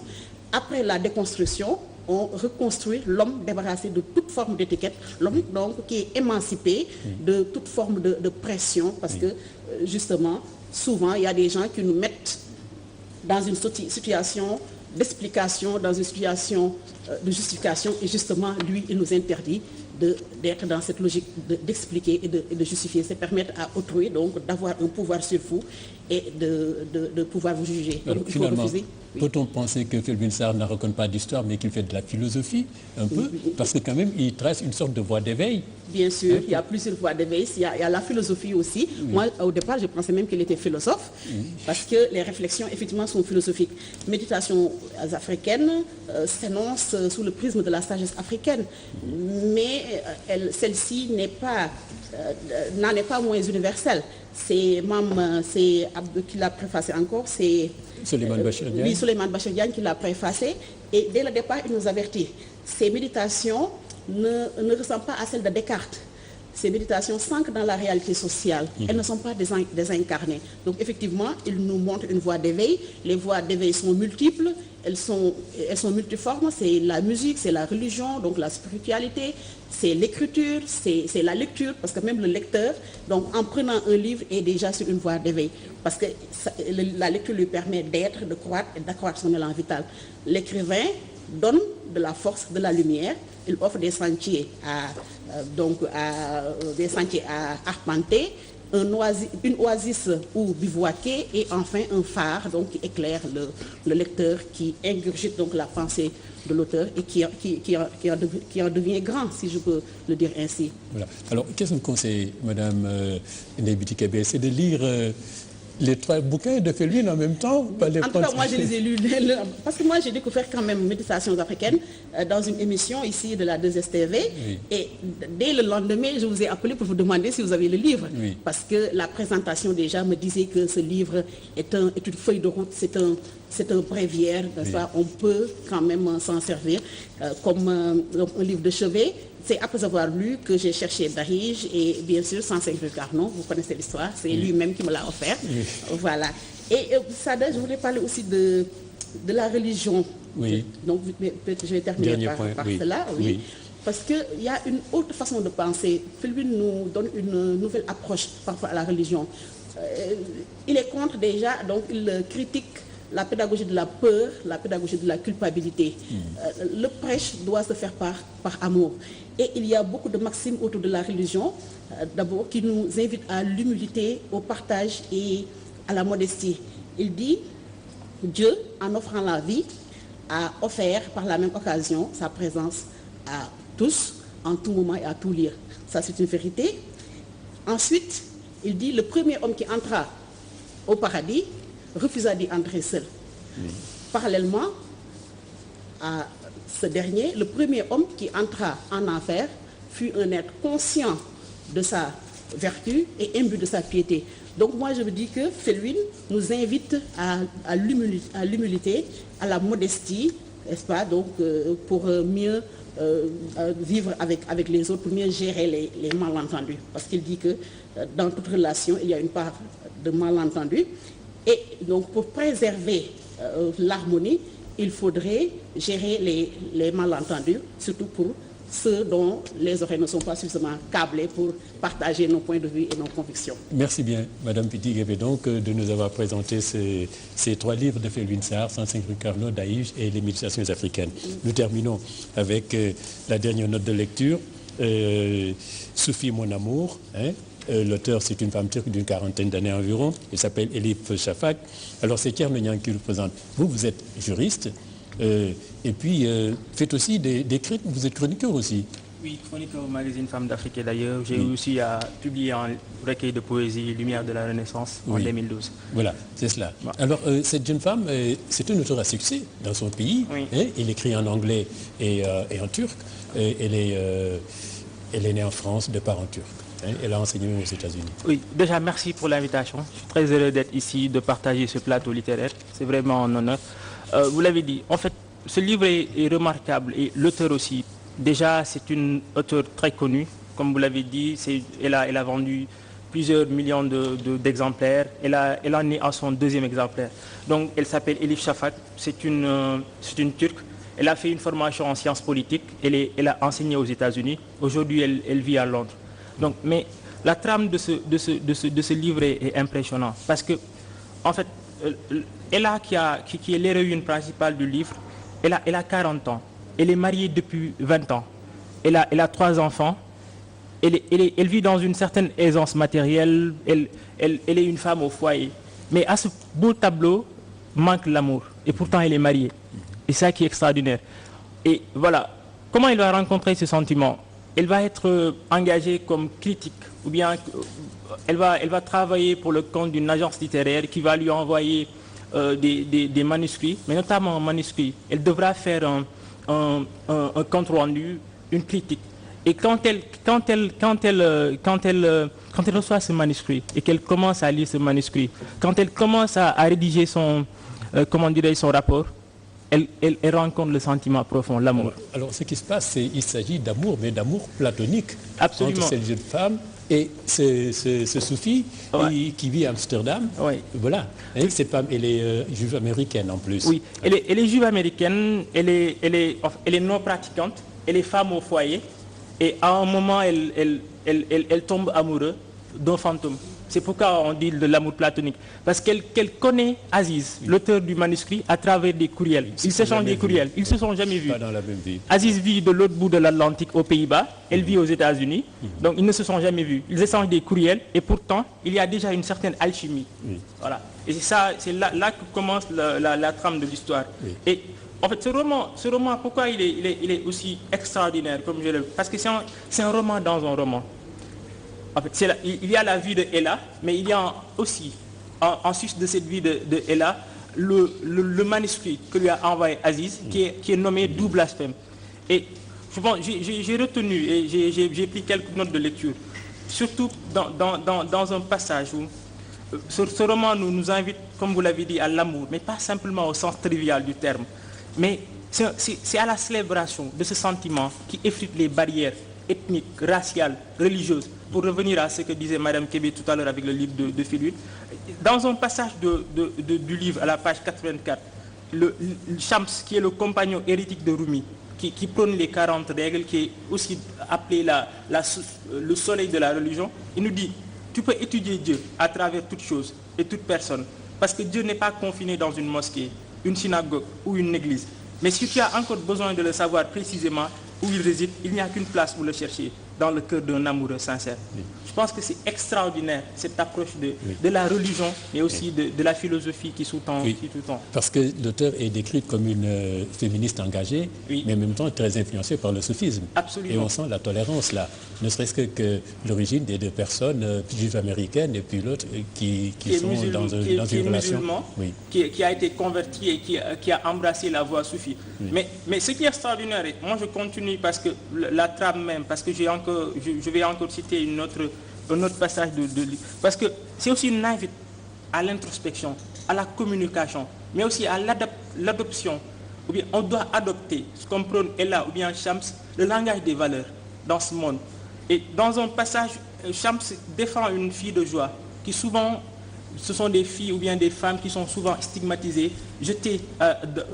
Après la déconstruction, on reconstruit l'homme débarrassé de toute forme d'étiquette, l'homme donc qui est émancipé de toute forme de pression, parce que justement, souvent, il y a des gens qui nous mettent dans une situation d'explication, dans une situation de justification et justement, lui, il nous interdit d'être dans cette logique d'expliquer et de justifier. C'est permettre à autrui donc d'avoir un pouvoir sur vous et de pouvoir vous juger. Alors, donc, il finalement, faut refuser. Oui. peut-on penser que Felwine Sarr ne raconte pas d'histoire, mais qu'il fait de la philosophie, un peu? Parce que quand même, il trace une sorte de voie d'éveil. Bien sûr, il y a plusieurs voies d'éveil. Il y a la philosophie aussi. Oui. Moi, au départ, je pensais même qu'il était philosophe, parce que les réflexions, effectivement, sont philosophiques. Méditation africaine s'énonce sous le prisme de la sagesse africaine, mais celle-ci n'en est pas moins universelle. C'est Abdou qui l'a préfacé encore, c'est Souleymane Bachir Diagne. Oui, Souleymane Bachir Diagne qui l'a préfacé. Et dès le départ, il nous avertit. Ces méditations ne ressemblent pas à celles de Descartes. Ces méditations s'ancrent dans la réalité sociale. Elles ne sont pas désincarnées. Donc effectivement, il nous montre une voie d'éveil. Les voies d'éveil sont multiples, elles sont multiformes. C'est la musique, c'est la religion, donc la spiritualité, c'est l'écriture, c'est la lecture, parce que même le lecteur, donc en prenant un livre, est déjà sur une voie d'éveil. Parce que la lecture lui permet d'être, de croître et d'accroître son élan vital. L'écrivain donne de la force, de la lumière. Il offre des sentiers à arpenter, une oasis où bivouaquer et enfin un phare donc, qui éclaire le lecteur, qui ingurgite donc la pensée de l'auteur et qui en devient grand, si je peux le dire ainsi. Voilà. Alors, qu'est-ce que vous conseillez, Madame Ndeye Biti Kébé? C'est de lire les 3 bouquins de Felwine en même temps? En tout cas, moi, je les ai lus. Parce que moi, j'ai découvert quand même Méditations africaines dans une émission ici de la 2STV. Oui. Et dès le lendemain, je vous ai appelé pour vous demander si vous avez le livre. Oui. Parce que la présentation déjà me disait que ce livre est une feuille de route, c'est un bréviaire. Oui. On peut quand même s'en servir comme un livre de chevet. C'est après avoir lu que j'ai cherché Darige et bien sûr 105 rue Carnot, vous connaissez l'histoire, c'est lui-même qui me l'a offert. Oui. Voilà. Et Sada, je voulais parler aussi de la religion. Oui. Donc peut-être je vais terminer par cela. Oui. Oui. Parce qu'il y a une autre façon de penser. Felwine nous donne une nouvelle approche par rapport à la religion. Il est contre déjà, donc il critique la pédagogie de la peur, la pédagogie de la culpabilité. Le prêche doit se faire par amour. Et il y a beaucoup de maximes autour de la religion, d'abord, qui nous invitent à l'humilité, au partage et à la modestie. Il dit, Dieu, en offrant la vie, a offert par la même occasion sa présence à tous, en tout moment et à tout lieu. Ça, c'est une vérité. Ensuite, il dit, le premier homme qui entra au paradis refusa d'y entrer seul. Parallèlement à ce dernier, le premier homme qui entra en enfer fut un être conscient de sa vertu et imbu de sa piété. Donc moi je me dis que Felwine nous invite à l'humilité, à la modestie, n'est-ce pas, donc pour mieux vivre avec les autres, pour mieux gérer les malentendus. Parce qu'il dit que dans toute relation, il y a une part de malentendus. Et donc pour préserver l'harmonie, il faudrait gérer les malentendus, surtout pour ceux dont les oreilles ne sont pas suffisamment câblées pour partager nos points de vue et nos convictions. Merci bien, Madame Biti Kébé, donc de nous avoir présenté ces 3 livres de Felwine Sarr, 105 rue Carnot, Daïge et les Méditations africaines. Nous terminons avec la dernière note de lecture, Soufi mon amour. L'auteur, c'est une femme turque d'une 40aine d'années environ. Elle s'appelle Elif Shafak. Alors, c'est Thierno Niang qui le présente. Vous êtes juriste et puis faites aussi des critiques. Vous êtes chroniqueur aussi. Oui, chroniqueur au magazine Femmes d'Afrique d'ailleurs. J'ai aussi publié un recueil de poésie Lumière de la Renaissance en 2012. Voilà, c'est cela. Ouais. Alors, cette jeune femme, c'est une auteure à succès dans son pays. Oui. Elle écrit en anglais et en turc. Elle est née en France de parents turcs. Elle a enseigné aux États-Unis. Oui, déjà merci pour l'invitation. Je suis très heureux d'être ici, de partager ce plateau littéraire. C'est vraiment un honneur. Vous l'avez dit, en fait, ce livre est remarquable et l'auteur aussi. Déjà, c'est une auteure très connue. Comme vous l'avez dit, elle a vendu plusieurs millions d'exemplaires. Elle en est à son 2e exemplaire. Donc, elle s'appelle Elif Shafak. C'est une Turque. Elle a fait une formation en sciences politiques. Elle a enseigné aux États-Unis. Aujourd'hui, elle vit à Londres. Donc, mais la trame de ce livre est impressionnante parce que, en fait, Ella, qui est l'héroïne principale du livre, elle a 40 ans. elle est mariée depuis 20 ans. Elle a 3 enfants. Elle vit dans une certaine aisance matérielle. Elle est une femme au foyer. Mais à ce beau tableau manque l'amour. Et pourtant, elle est mariée. Et c'est ça qui est extraordinaire. Et voilà. Comment elle va rencontrer ce sentiment? Elle va être engagée comme critique. Ou bien elle va travailler pour le compte d'une agence littéraire qui va lui envoyer des manuscrits, mais notamment un manuscrit. Elle devra faire un compte rendu, une critique. Et quand elle reçoit ce manuscrit et qu'elle commence à lire ce manuscrit, quand elle commence à rédiger son rapport, elle rencontre le sentiment profond, l'amour. Alors ce qui se passe, il s'agit d'amour, mais d'amour platonique. Absolument. Entre cette jeune femme et ce soufi qui vit à Amsterdam. Ouais. Voilà. Et cette femme, elle est juive américaine en plus. Oui, elle est juive américaine, elle est non pratiquante, elle est femme au foyer. Et à un moment, elle tombe amoureuse d'un fantôme. C'est pourquoi on dit de l'amour platonique. Parce qu'elle connaît Aziz, l'auteur du manuscrit, à travers des courriels. Ils s'échangent des courriels. Ils ne se sont jamais vus. Pas dans la même vie. Aziz vit de l'autre bout de l'Atlantique, aux Pays-Bas. Elle vit aux États-Unis. Donc ils ne se sont jamais vus. Ils échangent des courriels. Et pourtant, il y a déjà une certaine alchimie. Voilà. Et c'est là que commence la trame de l'histoire. Et en fait, ce roman, pourquoi il est aussi extraordinaire comme je le... Parce que c'est un roman dans un roman. En fait, il y a la vie de Ella, mais il y a aussi, en sus de cette vie de Ella, le manuscrit que lui a envoyé Aziz, qui est nommé Doux blasphème. Et j'ai retenu et j'ai pris quelques notes de lecture, surtout dans un passage où ce roman nous invite, comme vous l'avez dit, à l'amour, mais pas simplement au sens trivial du terme, mais c'est à la célébration de ce sentiment qui effrite les barrières ethniques, raciales, religieuses. Pour revenir à ce que disait Mme Kébé tout à l'heure avec le livre de Philou, dans un passage du livre, à la page 84, Shams, qui est le compagnon hérétique de Rumi, qui prône les 40 règles, qui est aussi appelé le soleil de la religion, il nous dit, tu peux étudier Dieu à travers toute chose et toute personne, parce que Dieu n'est pas confiné dans une mosquée, une synagogue ou une église. Mais si tu as encore besoin de le savoir précisément où il réside, il n'y a qu'une place où le chercher, dans le cœur d'un amoureux sincère. Je pense que c'est extraordinaire, cette approche de la religion, mais aussi de la philosophie qui sous-tend. Parce que l'auteur est décrit comme une féministe engagée, mais en même temps très influencée par le soufisme. Absolument. Et on sent la tolérance là, ne serait-ce que l'origine des deux personnes, juives américaines et puis l'autre qui sont dans une relation. Qui a été converti et qui a embrassé la voie soufie. Mais ce qui est extraordinaire, moi je continue parce que la trame même, parce que je vais encore citer un autre passage de livre. Parce que c'est aussi une invite à l'introspection, à la communication, mais aussi à l'adoption. Ou bien on doit adopter, ce qu'on prône Ella ou bien Shams, le langage des valeurs dans ce monde. Et dans un passage, Shams défend une fille de joie qui souvent, ce sont des filles ou bien des femmes qui sont souvent stigmatisées, jetées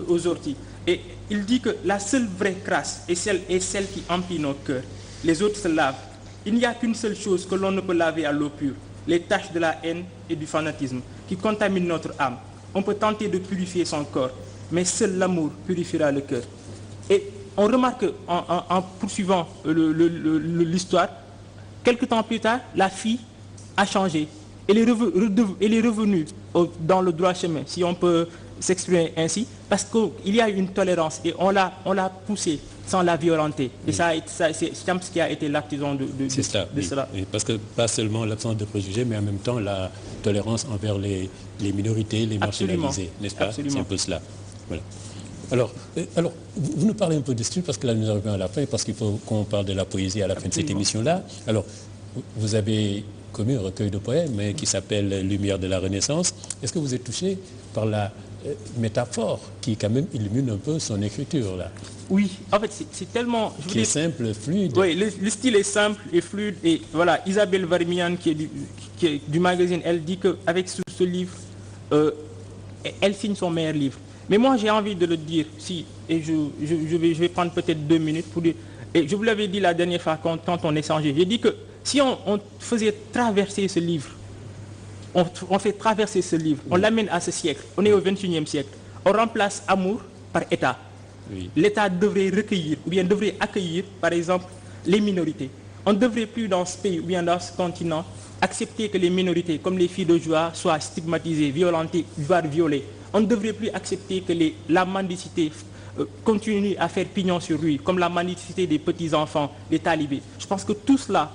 aux orties. Et il dit que la seule vraie crasse est celle qui emplit nos cœurs. Les autres se lavent. Il n'y a qu'une seule chose que l'on ne peut laver à l'eau pure, les taches de la haine et du fanatisme qui contaminent notre âme. On peut tenter de purifier son corps, mais seul l'amour purifiera le cœur. Et on remarque en poursuivant l'histoire, quelque temps plus tard, la fille a changé. Elle est revenue dans le droit chemin, si on peut s'exprimer ainsi, parce qu'il y a une tolérance et on l'a poussée sans la violenter. Et c'est Shams qui a été l'artisan de cela. Oui, parce que pas seulement l'absence de préjugés, mais en même temps la tolérance envers les minorités, les marginalisés, n'est-ce pas? C'est un peu cela. Voilà. Alors, vous nous parlez un peu de style, parce que là nous arrivons à la fin, parce qu'il faut qu'on parle de la poésie à la fin de cette émission-là. Alors, vous avez commis un recueil de poèmes qui s'appelle Lumière de la Renaissance. Est-ce que vous êtes touché par la métaphore qui quand même illumine un peu son écriture là? Oui, en fait c'est tellement... Qui est simple, fluide. Oui, le style est simple et fluide. Et voilà, Isabelle Varmian qui est du magazine, elle dit qu'avec ce livre, elle signe son meilleur livre. Mais moi j'ai envie de le dire, et je vais prendre peut-être 2 minutes pour dire, et je vous l'avais dit la dernière fois quand on échangeait, j'ai dit que si on faisait traverser ce livre, on fait traverser ce livre, on l'amène à ce siècle, on est au 21e siècle, on remplace amour par état. l'État devrait recueillir ou bien devrait accueillir, par exemple, les minorités. On ne devrait plus dans ce pays ou bien dans ce continent accepter que les minorités, comme les filles de joie, soient stigmatisées, violentées, voire violées. On ne devrait plus accepter que la mendicité continue à faire pignon sur rue, comme la mendicité des petits-enfants, des talibés. Je pense que tout cela,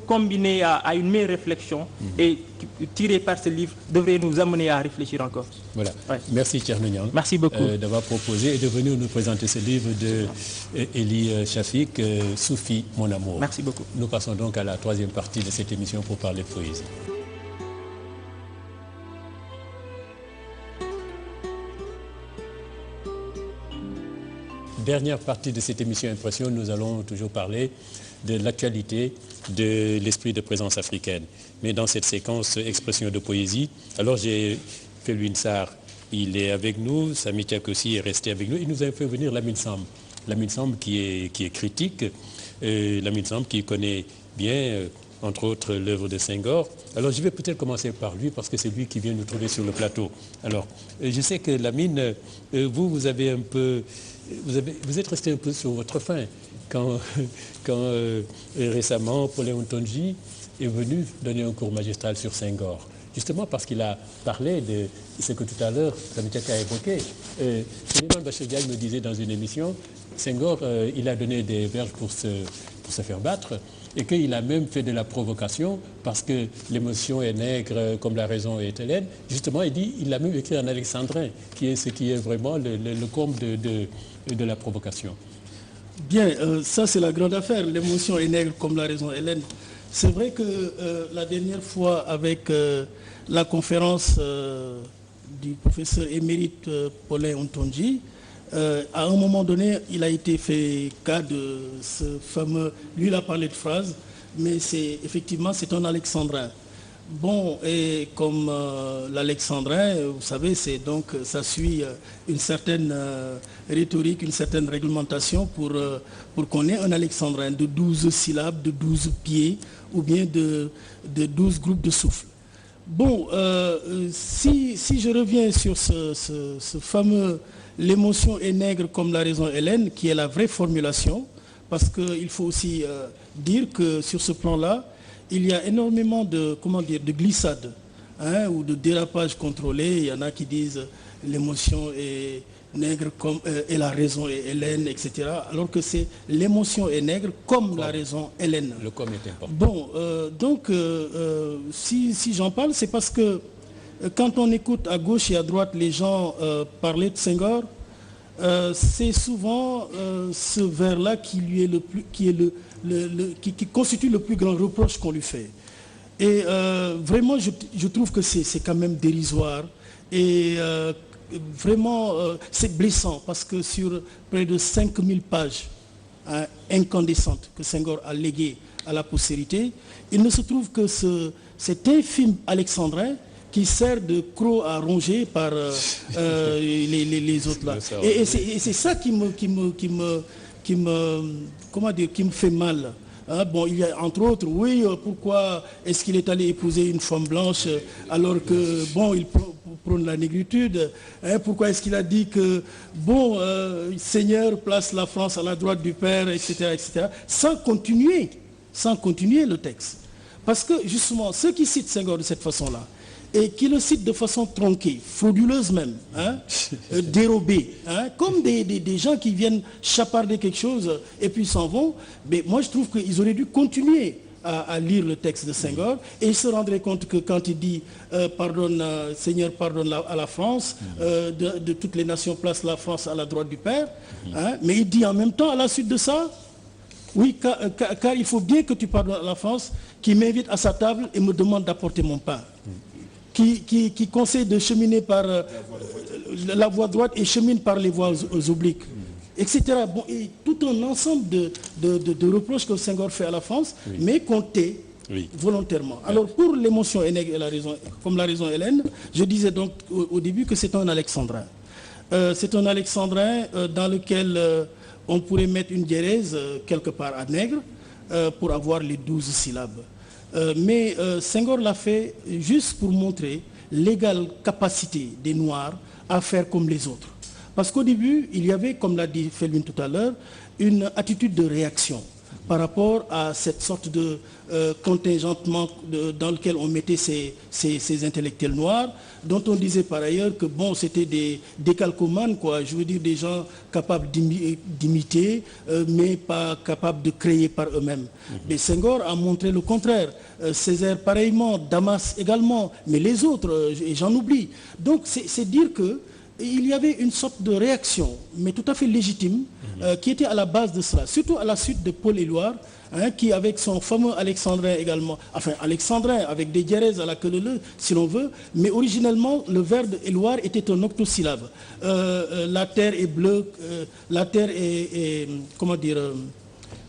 combiné à une meilleure réflexion et tiré par ce livre, devrait nous amener à réfléchir encore. Voilà. Ouais. Merci Thierno Niang. Merci beaucoup. D'avoir proposé et de venir nous présenter ce livre de Elie Shafik, Soufi, mon amour. Merci beaucoup. Nous passons donc à la troisième partie de cette émission pour parler poésie. Dernière partie de cette émission Impression, nous allons toujours parler de l'actualité de l'esprit de présence africaine. Mais dans cette séquence expression de poésie, alors j'ai fait Louis Sarr, il est avec nous, Samy Tiak aussi est resté avec nous, il nous a fait venir Lamine Samb. Lamine Samb qui est critique, Lamine Samb qui connaît bien, entre autres, l'œuvre de Senghor. Alors je vais peut-être commencer par lui parce que c'est lui qui vient nous trouver sur le plateau. Alors, je sais que Lamine, vous avez un peu... Vous êtes resté un peu sur votre faim quand récemment Paulin Ontonji est venu donner un cours magistral sur Senghor. Justement parce qu'il a parlé de ce que tout à l'heure Samitiak a évoqué. Suleiman Bachir Diagne me disait dans une émission, Senghor, il a donné des verges pour se faire battre et qu'il a même fait de la provocation parce que l'émotion est nègre comme la raison est hélène. Justement, il a même écrit en alexandrin, qui est vraiment le comble de la provocation. Bien, ça c'est la grande affaire, l'émotion est nègre comme la raison hélène. C'est vrai que la dernière fois avec la conférence du professeur émérite Paulin Ontonji, à un moment donné, il a été fait cas de ce fameux... Lui, il a parlé de phrases, mais effectivement, c'est un alexandrin. Bon, et comme l'alexandrin, vous savez, ça suit une certaine rhétorique, une certaine réglementation pour qu'on ait un alexandrin de 12 syllabes, de 12 pieds, ou bien de 12 groupes de souffle. Bon, si je reviens sur ce fameux... L'émotion est nègre comme la raison hélène, qui est la vraie formulation, parce qu'il faut aussi dire que sur ce plan-là, il y a énormément de glissades ou de dérapages contrôlés. Il y en a qui disent l'émotion est nègre comme et la raison est hélène, etc. Alors que c'est l'émotion est nègre comme la raison hélène. Le com est important. Bon, donc si j'en parle, c'est parce que quand on écoute à gauche et à droite les gens parler de Senghor, c'est souvent ce vers-là qui constitue le plus grand reproche qu'on lui fait. Et vraiment, je trouve que c'est quand même dérisoire. Et vraiment, c'est blessant parce que sur près de 5000 pages incandescentes que Senghor a léguées à la postérité, il ne se trouve que cet infime alexandrin qui sert de croc à ronger par les autres là. Et c'est ça qui me fait mal. Bon, il y a entre autres, oui, pourquoi est-ce qu'il est allé épouser une femme blanche alors que, bon, il prône la négritude, pourquoi est-ce qu'il a dit que, bon, Seigneur place la France à la droite du Père, etc., etc., sans continuer le texte. Parce que, justement, ceux qui citent Senghor de cette façon-là, et qui le citent de façon tronquée, frauduleuse même, dérobée, comme des gens qui viennent chaparder quelque chose et puis s'en vont. Mais moi je trouve qu'ils auraient dû continuer à lire le texte de Senghor et ils se rendraient compte que quand il dit pardonne, Seigneur pardonne à la France, de toutes les nations place la France à la droite du Père, mais il dit en même temps à la suite de ça, oui, car il faut bien que tu pardonnes à la France qui m'invite à sa table et me demande d'apporter mon pain. Qui conseille de cheminer par la voie droite et chemine par les voies obliques, etc. Bon, et tout un ensemble de reproches que Senghor fait à la France, mais qu'on tait volontairement. Alors pour l'émotion et la raison, comme la raison hélène, je disais donc au début que c'est un alexandrin. C'est un alexandrin dans lequel on pourrait mettre une diérèse quelque part à nègre pour avoir les 12 syllabes. Mais Senghor l'a fait juste pour montrer l'égale capacité des Noirs à faire comme les autres. Parce qu'au début, il y avait, comme l'a dit Felwine tout à l'heure, une attitude de réaction par rapport à cette sorte de contingentement dans lequel on mettait ces intellectuels noirs, dont on disait par ailleurs que bon, c'était des décalcomanes, quoi, je veux dire des gens capables d'imiter, mais pas capables de créer par eux-mêmes. Mais Senghor a montré le contraire. Césaire pareillement, Damas également, mais les autres, et j'en oublie. Donc c'est dire que il y avait une sorte de réaction, mais tout à fait légitime, qui était à la base de cela, surtout à la suite de Paul Éluard, qui avec son fameux alexandrin également, enfin alexandrin avec des diérèses à la queue leu, si l'on veut, mais originellement le vers de Éluard était un octosyllabe. La terre est bleue, la terre est comment dire,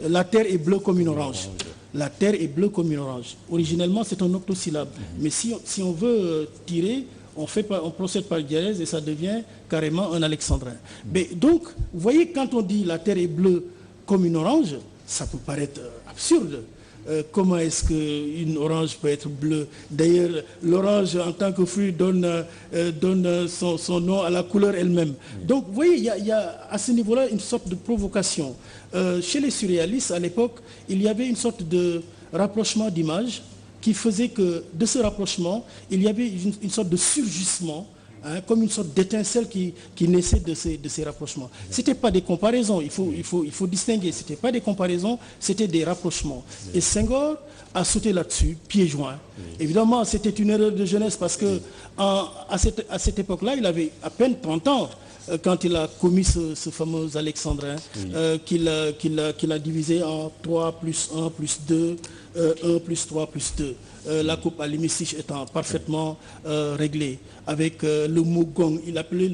la terre est bleue comme une orange. La terre est bleue comme une orange. Originellement c'est un octosyllabe, mais si on veut tirer, on procède par diérèse et ça devient carrément un alexandrin. Mais donc, vous voyez, quand on dit la terre est bleue comme une orange, ça peut paraître absurde. Comment est-ce qu'une orange peut être bleue? D'ailleurs, l'orange en tant que fruit donne son nom à la couleur elle-même. Donc, vous voyez, il y a à ce niveau-là une sorte de provocation. Chez les surréalistes, à l'époque, il y avait une sorte de rapprochement d'images qui faisait que de ce rapprochement, il y avait une sorte de surgissement, comme une sorte d'étincelle qui naissait de ces rapprochements. Ce n'était pas des comparaisons, il faut distinguer, ce n'était pas des comparaisons, c'était des rapprochements. Et Senghor a sauté là-dessus, pieds joints. Évidemment, c'était une erreur de jeunesse parce que à cette époque-là, il avait à peine 30 ans. Quand il a commis ce fameux alexandrin, qu'il a divisé en 3 plus 1 plus 2, 1 plus 3 plus 2. La coupe à l'hémicycle étant parfaitement réglée. Avec le mot gong, il appelait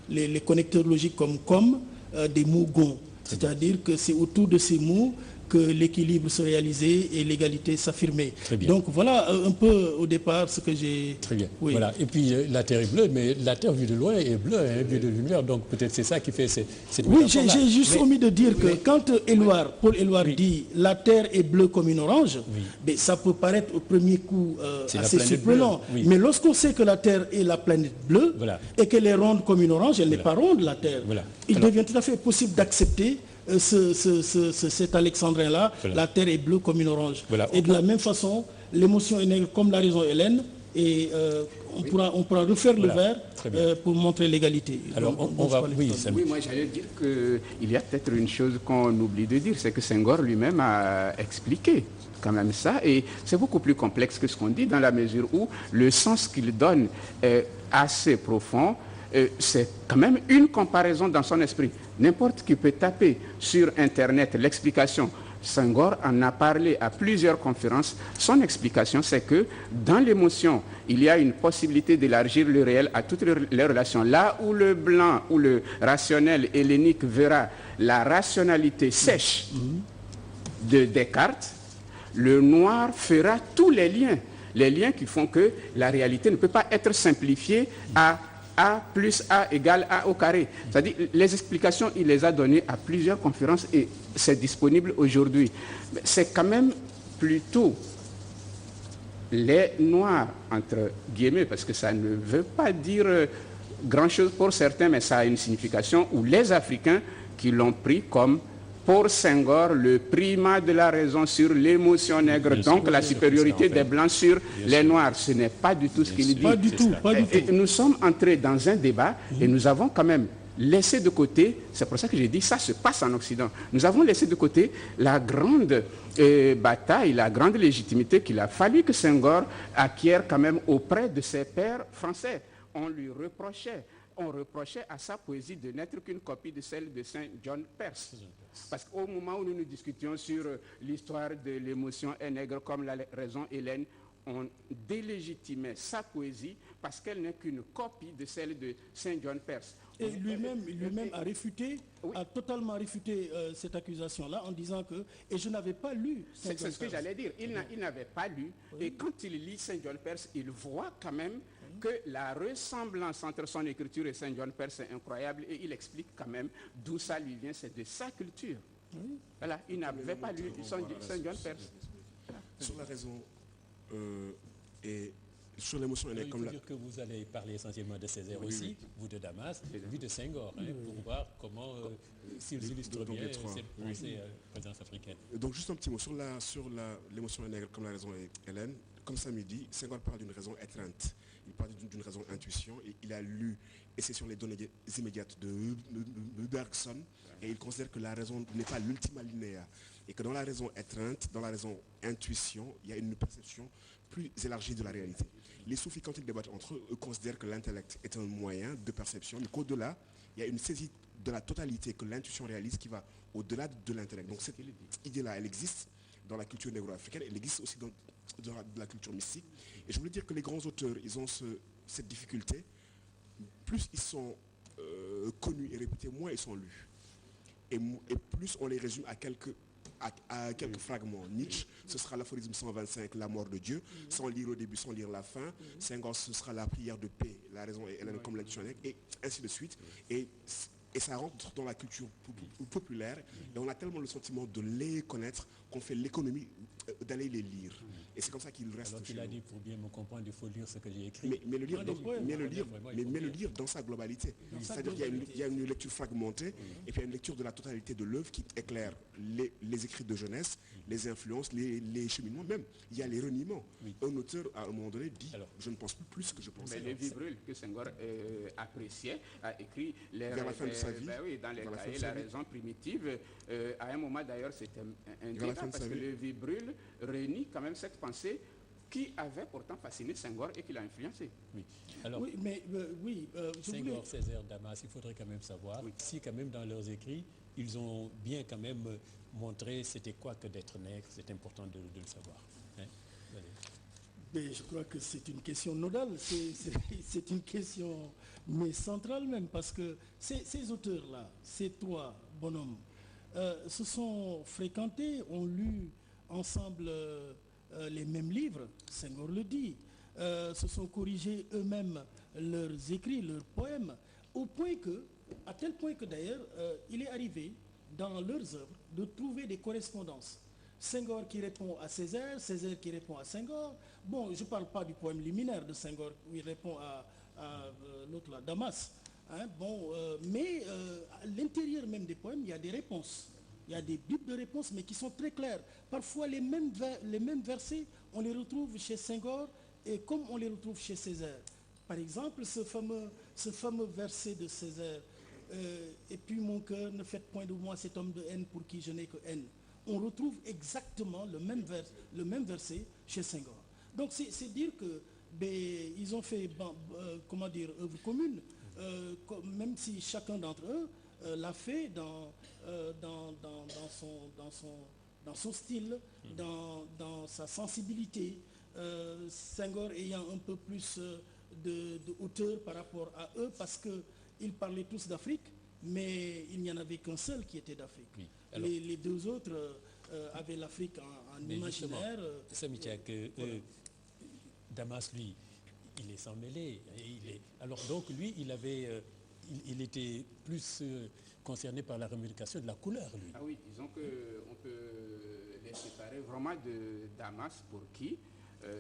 les connecteurs logiques comme des mots gong. C'est-à-dire que c'est autour de ces mots que l'équilibre se réalisait et l'égalité s'affirmait. Donc voilà un peu au départ ce que j'ai... Très bien. Oui. Voilà. Et puis la Terre est bleue, mais la Terre vue de loin est bleue, vue de lumière. Donc peut-être c'est ça qui fait cette Oui, j'ai juste omis de dire que quand Paul Éluard dit « la Terre est bleue comme une orange mais ça peut paraître au premier coup assez surprenant. Mais lorsqu'on sait que la Terre est la planète bleue et qu'elle est ronde comme une orange, elle n'est pas ronde la Terre. Il devient tout à fait possible d'accepter cet alexandrin-là, la terre est bleue comme une orange. Et de la même façon, l'émotion est nègre comme la raison Hélène, et on pourra refaire le vers pour montrer l'égalité. Alors on va... Oui, moi j'allais dire qu'il y a peut-être une chose qu'on oublie de dire, c'est que Senghor lui-même a expliqué quand même ça, et c'est beaucoup plus complexe que ce qu'on dit dans la mesure où le sens qu'il donne est assez profond. C'est quand même une comparaison dans son esprit. N'importe qui peut taper sur Internet l'explication. Senghor en a parlé à plusieurs conférences. Son explication, c'est que dans l'émotion, il y a une possibilité d'élargir le réel à toutes les relations. Là où le blanc ou le rationnel hellénique verra la rationalité sèche de Descartes, le noir fera tous les liens qui font que la réalité ne peut pas être simplifiée à A plus A égale A au carré. C'est-à-dire, les explications, il les a données à plusieurs conférences et c'est disponible aujourd'hui. C'est quand même plutôt les Noirs, entre guillemets, parce que ça ne veut pas dire grand-chose pour certains, mais ça a une signification, ou les Africains qui l'ont pris comme, pour Senghor, le primat de la raison sur l'émotion nègre, donc la supériorité des Blancs sur les Noirs. Ce n'est pas du tout ce qu'il dit. Pas du tout. Nous sommes entrés dans un débat et nous avons quand même laissé de côté, c'est pour ça que j'ai dit ça se passe en Occident, nous avons laissé de côté la grande bataille, la grande légitimité qu'il a fallu que Senghor acquiert quand même auprès de ses pairs français. On reprochait à sa poésie de n'être qu'une copie de celle de Saint John Perse. Parce qu'au moment où nous discutions sur l'histoire de l'émotion est nègre comme la raison Hélène, on délégitimait sa poésie parce qu'elle n'est qu'une copie de celle de Saint John Perse. Et lui-même a totalement réfuté cette accusation-là en disant que, et je n'avais pas lu Saint John Perse. C'est ce que j'allais dire, il n'avait pas lu, et quand il lit Saint John Perse, il voit quand même que la ressemblance entre son écriture et Saint John Perse est incroyable, et il explique quand même d'où ça lui vient, c'est de sa culture. Voilà, il n'avait pas lu Saint John Perse. Sur la raison et sur l'émotion Il nègre, faut dire que vous allez parler essentiellement de Césaire aussi, vous de Damas, lui de Senghor, pour voir comment, s'ils illustrent bien cette pensée présence africaine. Donc juste un petit mot sur l'émotion nègre, comme l'a raison Hélène. Comme samedi, Senghor parle d'une raison étreinte. Il parle d'une raison intuition. Et il a lu, et c'est sur les données immédiates de Bergson, et il considère que la raison n'est pas l'ultima linéa. Et que dans la raison étreinte, dans la raison intuition, il y a une perception plus élargie de la réalité. Les soufis, quand ils débattent entre eux, considèrent que l'intellect est un moyen de perception, mais qu'au-delà, il y a une saisie de la totalité que l'intuition réalise qui va au-delà de l'intellect. Donc cette idée-là, elle existe dans la culture négro-africaine, elle existe aussi dans la culture mystique. Et je voulais dire que les grands auteurs, ils ont cette difficulté. Plus ils sont connus et réputés, moins ils sont lus. Et plus on les résume à quelques fragments. Nietzsche, ce sera l'aphorisme 125, la mort de Dieu, sans lire au début, sans lire la fin. Senghor, ce sera la prière de paix, la raison est Hélène comme l'intuition nègre, et ainsi de suite. Et ça rentre dans la culture populaire. Et on a tellement le sentiment de les connaître qu'on fait l'économie d'aller les lire. Et c'est comme ça qu'il reste. Alors qu'il a dit, pour bien me comprendre, il faut lire ce que j'ai écrit. Mais le lire dans sa globalité. C'est-à-dire qu'il y a une lecture fragmentée, et puis il y a une lecture de la totalité de l'œuvre qui éclaire les écrits de jeunesse, les influences, les cheminements, même. Il y a les reniements. Un auteur, à un moment donné, dit, je ne pense plus ce que je pensais. Mais Lévi Brûle, que Senghor appréciait, a écrit vers la fin de sa vie, dans les cahiers, la raison primitive. À un moment d'ailleurs, c'était un débat parce que Lévi Brûle réunit quand même cette pensée qui avait pourtant fasciné Senghor et qui l'a influencé. Oui. Alors, Senghor, Césaire, Damas, il faudrait quand même savoir si quand même dans leurs écrits, ils ont bien quand même montré c'était quoi que d'être nègre, c'est important de le savoir. Hein? Mais je crois que c'est une question nodale, c'est une question mais centrale même, parce que ces auteurs-là, ces trois bonhommes, se sont fréquentés, ont lu ensemble les mêmes livres, Senghor le dit, se sont corrigés eux-mêmes leurs écrits, leurs poèmes, à tel point que d'ailleurs, il est arrivé dans leurs œuvres de trouver des correspondances. Senghor qui répond à Césaire, Césaire qui répond à Senghor. Bon, je ne parle pas du poème liminaire de Senghor où il répond à l'autre là, Damas. Hein, mais à l'intérieur même des poèmes, il y a des réponses. Il y a des bibles de réponses, mais qui sont très claires. Parfois, les mêmes versets, on les retrouve chez Senghor et comme on les retrouve chez Césaire. Par exemple, ce fameux verset de Césaire, et puis mon cœur, ne faites point de moi cet homme de haine pour qui je n'ai que haine. On retrouve exactement le même verset chez Senghor. Donc c'est dire que ils ont fait œuvre commune, même si chacun d'entre eux l'a fait dans son style, dans sa sensibilité, Senghor ayant un peu plus de hauteur par rapport à eux parce qu'ils parlaient tous d'Afrique. Mais il n'y en avait qu'un seul qui était d'Afrique. Oui. Les deux autres avaient l'Afrique en imaginaire. Damas, lui, il est sans mêler. Alors donc lui, il était plus concerné par la revendication de la couleur, lui. Ah oui, disons qu'on peut les séparer vraiment de Damas pour qui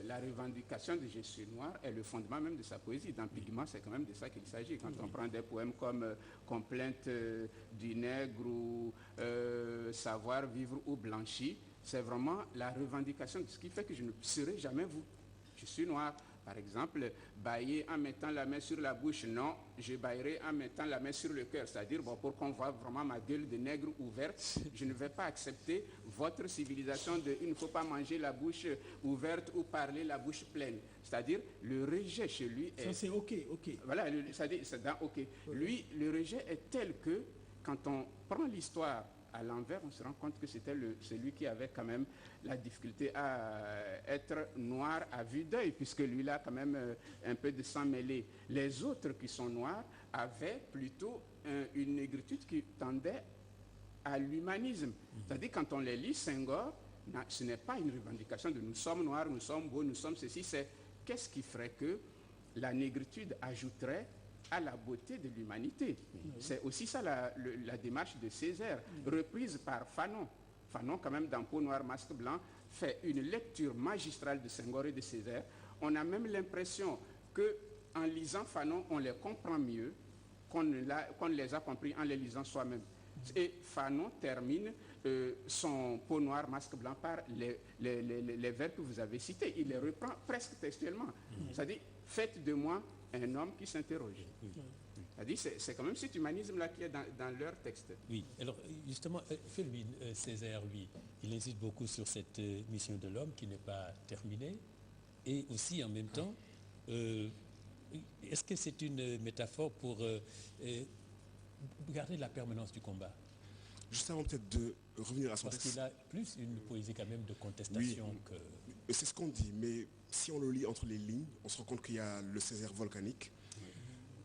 la revendication de Je suis noir est le fondement même de sa poésie. Dans Pigment, c'est quand même de ça qu'il s'agit. Quand on prend des poèmes comme Complainte du nègre ou Savoir vivre ou Blanchi, c'est vraiment la revendication de ce qui fait que je ne serai jamais vous. Je suis noir. Par exemple, bailler en mettant la main sur la bouche, non, je baillerai en mettant la main sur le cœur. C'est-à-dire, pour qu'on voit vraiment ma gueule de nègre ouverte, je ne vais pas accepter votre civilisation de il ne faut pas manger la bouche ouverte ou parler la bouche pleine. C'est-à-dire, le rejet chez lui est... Ça, c'est OK. Voilà, c'est dans OK. Lui, le rejet est tel que, quand on prend l'histoire à l'envers, on se rend compte que c'était celui qui avait quand même la difficulté à être noir à vue d'œil, puisque lui là quand même un peu de sang mêlé. Les autres qui sont noirs avaient plutôt une négritude qui tendait à l'humanisme. C'est-à-dire quand on les lit, Senghor, ce n'est pas une revendication de nous sommes noirs, nous sommes beaux, nous sommes ceci, c'est qu'est-ce qui ferait que la négritude ajouterait à la beauté de l'humanité. C'est aussi ça la démarche de Césaire, reprise par Fanon. Fanon, quand même, dans Peau noire, masque blanc, fait une lecture magistrale de Senghor et de Césaire. On a même l'impression qu'en lisant Fanon, on les comprend mieux qu'on les a compris en les lisant soi-même. Et Fanon termine son peau noire, masque blanc par les vers que vous avez cités. Il les reprend presque textuellement. C'est-à-dire, faites de moi un homme qui s'interroge. C'est-à-dire, c'est quand même cet humanisme-là qui est dans leur texte. Oui, alors justement, Felwine Césaire, lui, il insiste beaucoup sur cette mission de l'homme qui n'est pas terminée. Et aussi, en même temps, est-ce que c'est une métaphore pour garder la permanence du combat? Juste avant peut-être de revenir à son Parce texte. qu'il a plus une poésie quand même de contestation que... C'est ce qu'on dit, mais si on le lit entre les lignes, on se rend compte qu'il y a le Césaire volcanique.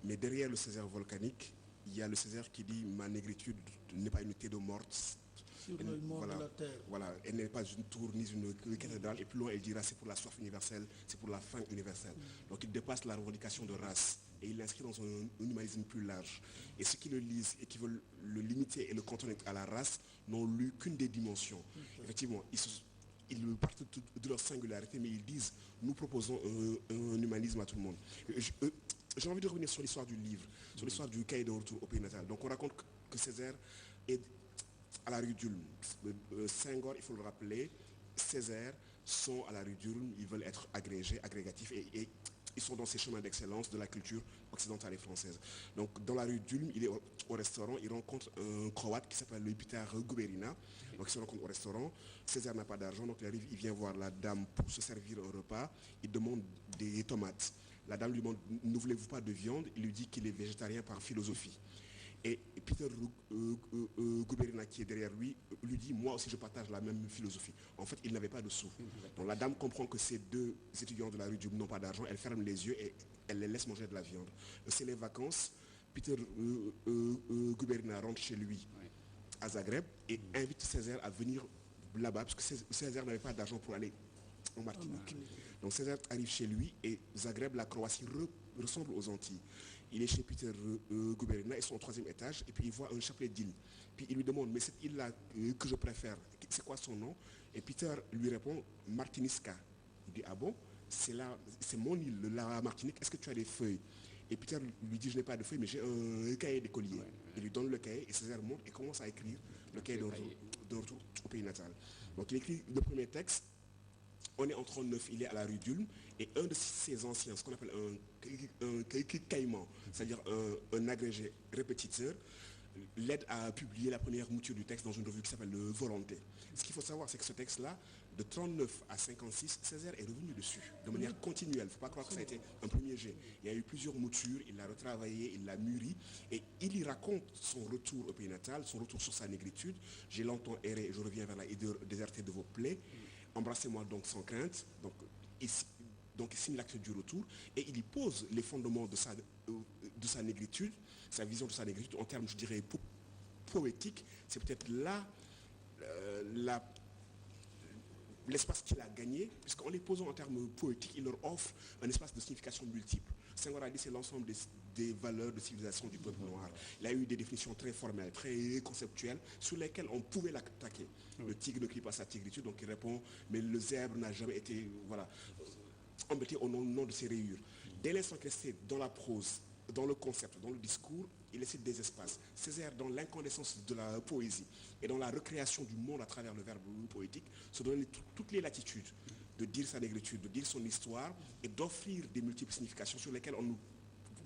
Mais derrière le Césaire volcanique, il y a le Césaire qui dit « Ma négritude n'est pas une unité de morte. » Sur le monde voilà, de la terre. Voilà, elle n'est pas une tour ni une cathédrale. Et plus loin, elle dira c'est pour la soif universelle, c'est pour la faim universelle. Donc il dépasse la revendication de race et il l'inscrit dans un humanisme plus large. Et ceux qui le lisent et qui veulent le limiter et le cantonner à la race n'ont lu qu'une des dimensions. Effectivement, ils partent de leur singularité, mais ils disent nous proposons un humanisme à tout le monde. J'ai envie de revenir sur l'histoire du livre, sur l'histoire du cahier de retour au pays natal. Donc on raconte que Césaire est à la rue d'Ulm. Senghor, il faut le rappeler, Césaire sont à la rue d'Ulm, ils veulent être agrégés, agrégatifs et ils sont dans ces chemins d'excellence de la culture occidentale et française. Donc dans la rue d'Ulm, il est au restaurant, il rencontre un Croate qui s'appelle Petar Guberina. Donc il se rencontre au restaurant, Césaire n'a pas d'argent, donc il arrive, il vient voir la dame pour se servir un repas, il demande des tomates. La dame lui demande, ne voulez-vous pas de viande? Il lui dit qu'il est végétarien par philosophie. Et Peter Guberina qui est derrière lui dit moi aussi je partage la même philosophie. En fait il n'avait pas de sous. Donc la dame comprend que ces deux étudiants de la rue n'ont pas d'argent, elle ferme les yeux et elle les laisse manger de la viande. C'est les vacances, Peter Guberina rentre chez lui à Zagreb et invite Césaire à venir là-bas parce que Césaire n'avait pas d'argent pour aller en Martinique. Donc Césaire arrive chez lui et Zagreb, la Croatie, ressemble aux Antilles. Il est chez Peter Guberina, ils sont au 3e étage et puis il voit un chapelet d'île. Puis il lui demande, mais cette île-là que je préfère, c'est quoi son nom? Et Peter lui répond, Martinisca. Il dit, ah bon? C'est mon île, la Martinique, est-ce que tu as des feuilles? Et Peter lui dit, je n'ai pas de feuilles, mais j'ai un cahier d'écolier. Il lui donne le cahier et Césaire monte et commence à écrire le cahier de retour au pays natal. Donc il écrit le premier texte. On est en 39, il est à la rue d'Ulm, et un de ses anciens, ce qu'on appelle un caïman, c'est-à-dire un agrégé répétiteur, l'aide à publier la première mouture du texte dans une revue qui s'appelle Le Volonté. Ce qu'il faut savoir, c'est que ce texte-là, de 39 à 56, Césaire est revenu dessus, de manière continuelle. Il ne faut pas croire que ça a été un premier jet. Il y a eu plusieurs moutures, il l'a retravaillé, il l'a mûri, et il y raconte son retour au pays natal, son retour sur sa négritude. J'ai longtemps erré et je reviens vers la hideur désertée de vos plaies. Embrassez-moi donc sans crainte. Donc il signe l'acte du retour et il y pose les fondements de sa négritude, sa vision de sa négritude en termes, je dirais, poétiques. C'est peut-être là l'espace qu'il a gagné, puisqu'en les posant en termes poétiques, il leur offre un espace de signification multiple. Senghor a dit c'est l'ensemble des valeurs de civilisation du peuple noir. Il a eu des définitions très formelles, très conceptuelles, sur lesquelles on pouvait l'attaquer. Le tigre ne crie pas sa tigritude, donc il répond, mais le zèbre n'a jamais été embêté au nom de ses rayures. Dès l'instant qu'il est dans la prose, dans le concept, dans le discours, il laisse des espaces. Césaire, dans l'incandescence de la poésie et dans la recréation du monde à travers le verbe poétique, se donne toutes les latitudes de dire sa négritude, de dire son histoire et d'offrir des multiples significations sur lesquelles on ne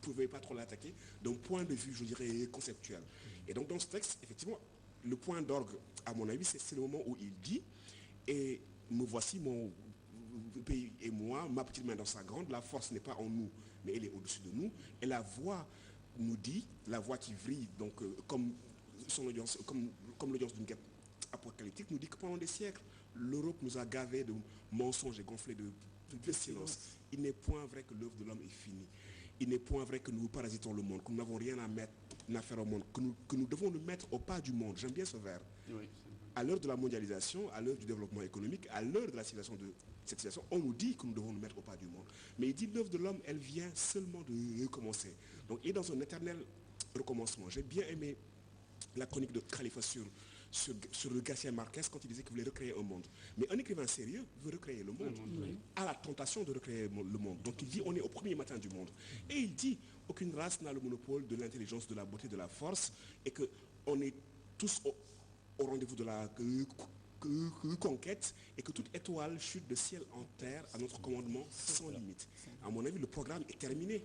pouvait pas trop l'attaquer d'un point de vue, je dirais, conceptuel. Et donc dans ce texte, effectivement, le point d'orgue, à mon avis, c'est le moment où il dit « Et me voici, mon pays et moi, ma petite main dans sa grande, la force n'est pas en nous, mais elle est au-dessus de nous. » Et la voix nous dit, la voix qui vrille, donc comme l'audience d'une guêpe apocalyptique, nous dit que pendant des siècles, l'Europe nous a gavés de mensonges et gonflés de silence. Il n'est point vrai que l'œuvre de l'homme est finie. Il n'est point vrai que nous parasitons le monde, que nous n'avons rien à faire au monde, que nous devons nous mettre au pas du monde. J'aime bien ce vers. Oui. À l'heure de la mondialisation, à l'heure du développement économique, à l'heure de la civilisation de cette situation, on nous dit que nous devons nous mettre au pas du monde. Mais il dit l'œuvre de l'homme, elle vient seulement de recommencer. Donc il est dans un éternel recommencement. J'ai bien aimé la chronique de Khalifa sur sur le Garcia Marquez quand il disait qu'il voulait recréer un monde. Mais un écrivain sérieux veut recréer le monde, a la tentation de recréer le monde. Donc il dit on est au premier matin du monde. Et il dit aucune race n'a le monopole de l'intelligence, de la beauté, de la force, et qu'on est tous au rendez-vous de la conquête, et que toute étoile chute de ciel en terre à notre commandement sans limite. À mon avis, le programme est terminé.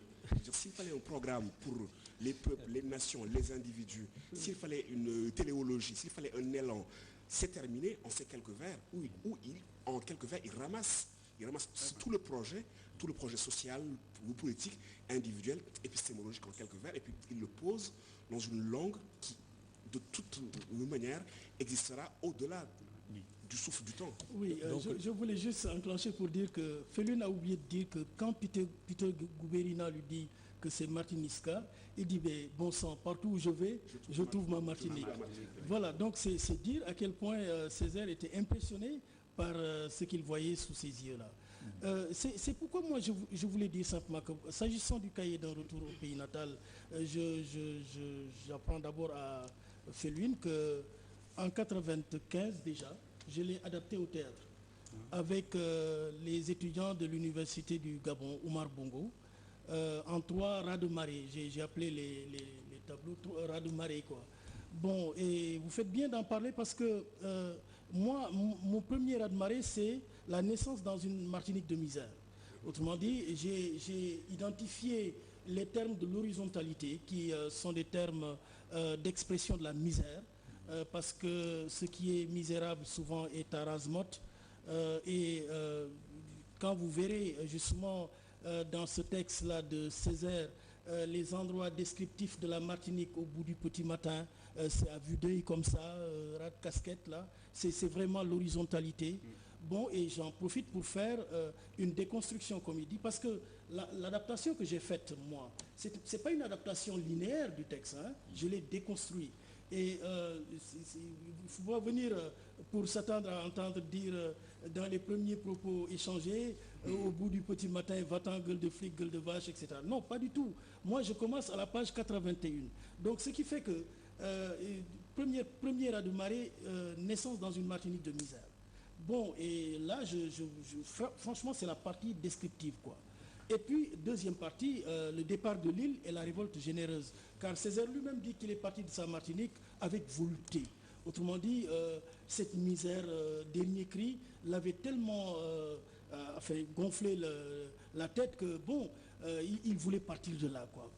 S'il fallait un programme pour les peuples, les nations, les individus, s'il fallait une téléologie, s'il fallait un élan, c'est terminé en ces quelques vers en quelques vers, il ramasse tout le projet social, politique, individuel, épistémologique en quelques vers, et puis il le pose dans une langue qui, de toute manière, existera au-delà du souffle du temps. Oui, je voulais juste enclencher pour dire que Félune a oublié de dire que quand Peter Gouberina lui dit que c'est Martinisca, il dit bon sang, partout où je vais, je trouve ma Martinique. Voilà, donc c'est dire à quel point Césaire était impressionné par ce qu'il voyait sous ses yeux-là. C'est pourquoi moi je voulais dire simplement que s'agissant du cahier d'un retour au pays natal, j'apprends d'abord à Félune qu'en 1995 déjà, je l'ai adapté au théâtre avec les étudiants de l'université du Gabon, Oumar Bongo, en 3 rats de marée. J'ai appelé les tableaux rats de marée, quoi. Bon, et vous faites bien d'en parler parce que moi, mon premier raz de marée, c'est la naissance dans une Martinique de misère. Autrement dit, j'ai identifié les termes de l'horizontalité qui sont des termes d'expression de la misère, parce que ce qui est misérable souvent est à ras-motte. Quand vous verrez justement dans ce texte-là de Césaire, les endroits descriptifs de la Martinique au bout du petit matin, c'est à vue d'œil comme ça, ras de casquette là, c'est vraiment l'horizontalité. Bon, et j'en profite pour faire une déconstruction, comme il dit, parce que l'adaptation que j'ai faite, moi, c'est pas une adaptation linéaire du texte, hein, je l'ai déconstruit. Et il faut venir pour s'attendre à entendre dire dans les premiers propos échangés, au bout du petit matin, va-t'en, gueule de flic, gueule de vache, etc. Non, pas du tout. Moi, je commence à la page 81. Donc, ce qui fait que, première raz de marée, naissance dans une Martinique de misère. Bon, et là, franchement, c'est la partie descriptive, quoi. Et puis, deuxième partie, le départ de l'île et la révolte généreuse. Car Césaire lui-même dit qu'il est parti de sa Martinique avec volupté. Autrement dit, cette misère, dernier cri, l'avait tellement gonflé la tête que, bon, il voulait partir de là, quoi.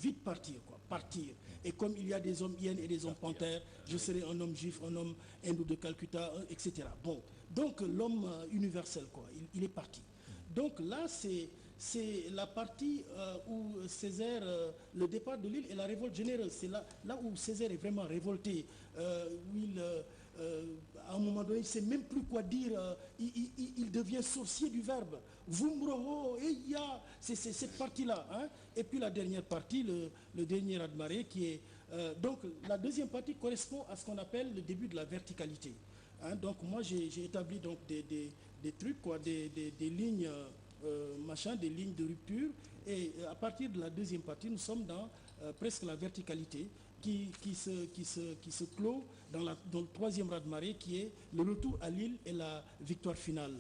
Vite partir, quoi, partir. Et comme il y a des hommes hyènes et des hommes panthères, je serai un homme juif, un homme hindou de Calcutta, etc. Bon, donc l'homme universel, quoi, il est parti. Donc là, c'est la partie où Césaire, le départ de l'île et la révolte généreuse, c'est là où Césaire est vraiment révolté, où à un moment donné, il ne sait même plus quoi dire, il devient sorcier du verbe. Vumroho, Eya, c'est cette partie-là. Hein. Et puis la dernière partie, le dernier raz de marée, qui est... donc la deuxième partie correspond à ce qu'on appelle le début de la verticalité. Hein. Donc moi, j'ai établi donc des trucs, quoi, des lignes... des lignes de rupture, et à partir de la deuxième partie, nous sommes dans presque la verticalité qui se clôt dans le troisième raz de marée, qui est le retour à l'île et la victoire finale.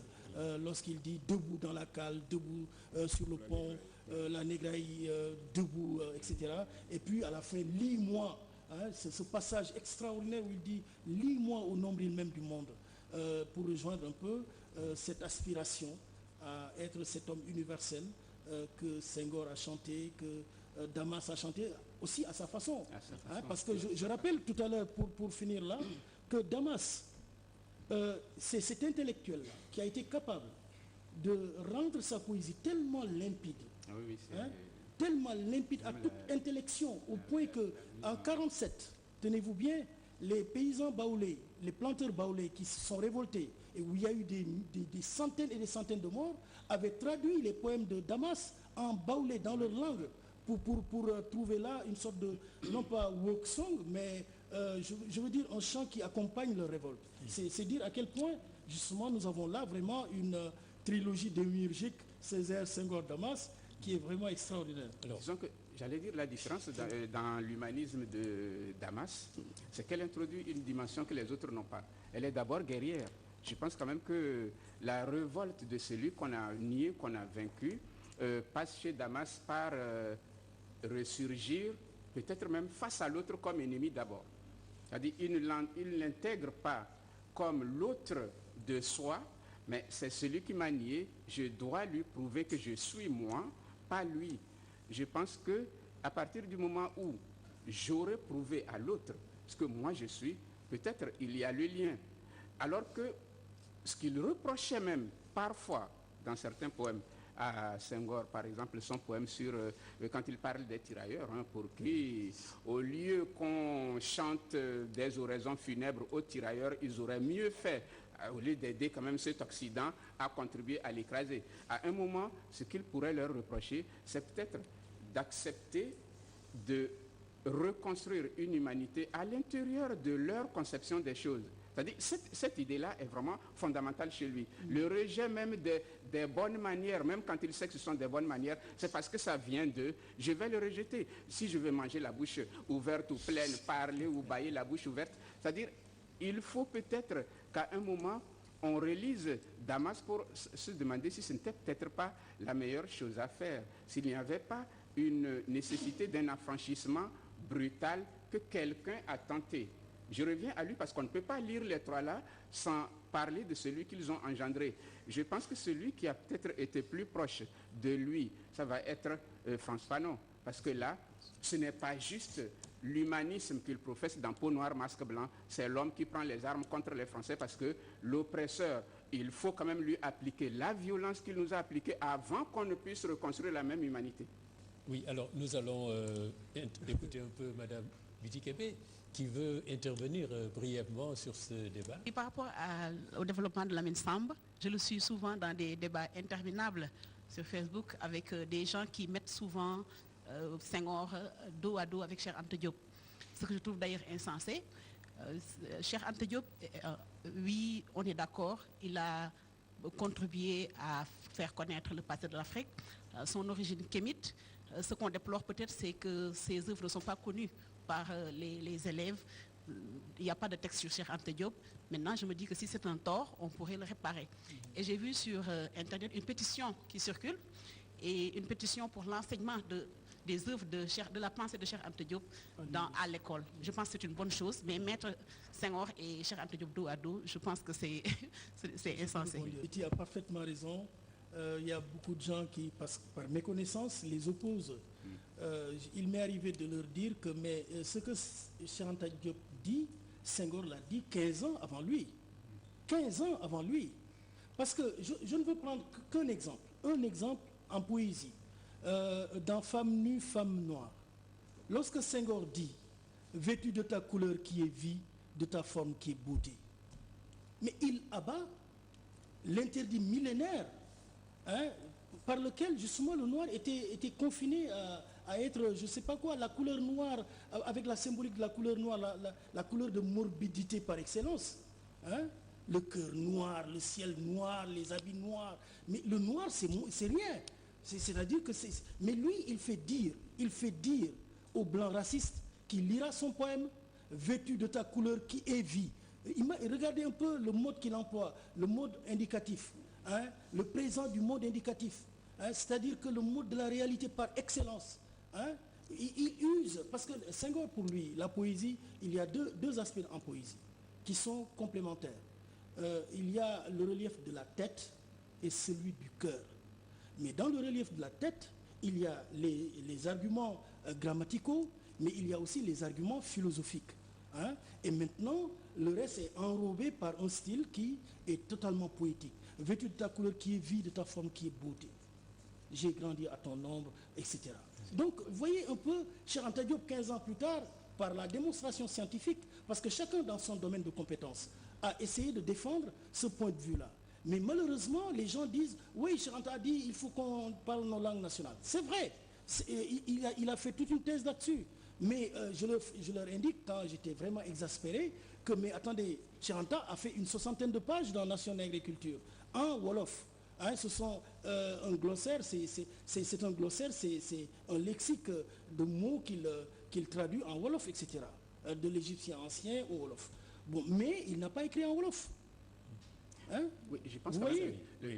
Lorsqu'il dit debout dans la cale, debout sur le pont, la négraille debout, etc. Et puis à la fin, lis-moi. Hein, c'est ce passage extraordinaire où il dit lis-moi au nombril même du monde, pour rejoindre un peu cette aspiration à être cet homme universel que Senghor a chanté, que Damas a chanté aussi à sa façon. Hein, parce que je rappelle tout à l'heure, pour finir là, que Damas, c'est cet intellectuel-là qui a été capable de rendre sa poésie tellement limpide, tellement limpide à toute intellection, au point que en 1947, tenez-vous bien, les paysans baoulés, les planteurs baoulés qui se sont révoltés et où il y a eu des centaines et des centaines de morts, avaient traduit les poèmes de Damas en baoulé dans leur langue pour trouver là une sorte de, non pas walk song, mais je veux dire un chant qui accompagne leur révolte. C'est dire à quel point justement nous avons là vraiment une trilogie démiurgique Césaire, Senghor, Damas qui est vraiment extraordinaire. Alors, disons que J'allais dire la différence dans l'humanisme de Damas, c'est qu'elle introduit une dimension que les autres n'ont pas. Elle est d'abord guerrière. Je pense quand même que la révolte de celui qu'on a nié, qu'on a vaincu, passe chez Damas par ressurgir, peut-être même face à l'autre comme ennemi d'abord. C'est-à-dire il ne l'intègre pas comme l'autre de soi, mais c'est celui qui m'a nié, je dois lui prouver que je suis moi, pas lui. Je pense qu'à partir du moment où j'aurais prouvé à l'autre ce que moi je suis, peut-être il y a le lien. Alors que ce qu'il reprochait même parfois dans certains poèmes, à Senghor, par exemple, son poème sur, quand il parle des tirailleurs, pour qui, au lieu qu'on chante des oraisons funèbres aux tirailleurs, ils auraient mieux fait, au lieu d'aider quand même cet Occident à contribuer à l'écraser. À un moment, ce qu'il pourrait leur reprocher, c'est peut-être d'accepter de reconstruire une humanité à l'intérieur de leur conception des choses. C'est-à-dire cette idée-là est vraiment fondamentale chez lui. Le rejet même des bonnes manières, même quand il sait que ce sont des bonnes manières, c'est parce que ça vient de « je vais le rejeter ». Si je veux manger la bouche ouverte ou pleine, parler ou bâiller la bouche ouverte, c'est-à-dire il faut peut-être qu'à un moment, on relise Damas pour se demander si ce n'était peut-être pas la meilleure chose à faire, s'il n'y avait pas une nécessité d'un affranchissement brutal que quelqu'un a tenté. Je reviens à lui parce qu'on ne peut pas lire les trois là sans parler de celui qu'ils ont engendré. Je pense que celui qui a peut-être été plus proche de lui, ça va être François Fanon. Parce que là, ce n'est pas juste l'humanisme qu'il professe dans Peau noire, masque blanc, c'est l'homme qui prend les armes contre les Français parce que l'oppresseur, il faut quand même lui appliquer la violence qu'il nous a appliquée avant qu'on ne puisse reconstruire la même humanité. Oui, alors nous allons écouter un peu Madame Bidji-Kébé qui veut intervenir brièvement sur ce débat. Et par rapport au développement de Lamine Samba, je le suis souvent dans des débats interminables sur Facebook avec des gens qui mettent souvent Senghor dos à dos avec Cheikh Anta Diop. Ce que je trouve d'ailleurs insensé. Cheikh Anta Diop, oui, on est d'accord, il a contribué à faire connaître le passé de l'Afrique, son origine kémite. Ce qu'on déplore peut-être, c'est que ses œuvres ne sont pas connues par les élèves. Il n'y a pas de texte sur Cheikh Anta Diop. Maintenant, je me dis que si c'est un tort, on pourrait le réparer. Et j'ai vu sur Internet une pétition qui circule, et une pétition pour l'enseignement des œuvres de la pensée de Cheikh Anta Diop à l'école. Je pense que c'est une bonne chose, mais mettre Senghor et Cheikh Anta Diop dos à dos, je pense que c'est insensé. Tu as parfaitement raison. Il y a beaucoup de gens qui, par méconnaissance, les opposent. Il m'est arrivé de leur dire que ce que Cheikh Anta Diop dit, Senghor l'a dit 15 ans avant lui. 15 ans avant lui. Parce que je ne veux prendre qu'un exemple. Un exemple en poésie. Dans Femme nue, femme noire. Lorsque Senghor dit « Vêtu de ta couleur qui est vie, de ta forme qui est beauté », mais il abat l'interdit millénaire par lequel justement le noir était confiné à être, je ne sais pas quoi, la couleur noire, avec la symbolique de la couleur noire, la couleur de morbidité par excellence. Le cœur noir, le ciel noir, les habits noirs. Mais le noir, c'est rien. C'est-à-dire que c'est... Mais lui, il fait dire aux blancs racistes qui lira son poème « Vêtu de ta couleur qui est vie ». Regardez un peu le mode qu'il emploie, le mode indicatif, le présent du mode indicatif. C'est-à-dire que le mode de la réalité par excellence. Il use, parce que Senghor pour lui, la poésie, il y a deux aspects en poésie qui sont complémentaires. Il y a le relief de la tête et celui du cœur. Mais dans le relief de la tête, il y a les arguments grammaticaux, mais il y a aussi les arguments philosophiques. Et maintenant, le reste est enrobé par un style qui est totalement poétique. Vêtu de ta couleur qui est vie, de ta forme qui est beauté. J'ai grandi à ton ombre, etc. Donc, vous voyez un peu, Cheikh Anta Diop, 15 ans plus tard, par la démonstration scientifique, parce que chacun dans son domaine de compétences a essayé de défendre ce point de vue-là. Mais malheureusement, les gens disent, oui, Cheikh Anta a dit, il faut qu'on parle nos langues nationales. C'est vrai, il a fait toute une thèse là-dessus. Mais je leur indique, quand j'étais vraiment exaspéré, que, mais attendez, Cheikh Anta a fait une 60aine de pages dans Nation et Agriculture, en Wolof. Hein, ce sont un glossaire, c'est un glossaire, c'est un lexique de mots qu'il traduit en Wolof, etc. De l'égyptien ancien au Wolof. Bon, mais il n'a pas écrit en Wolof. Hein? Oui, je pense que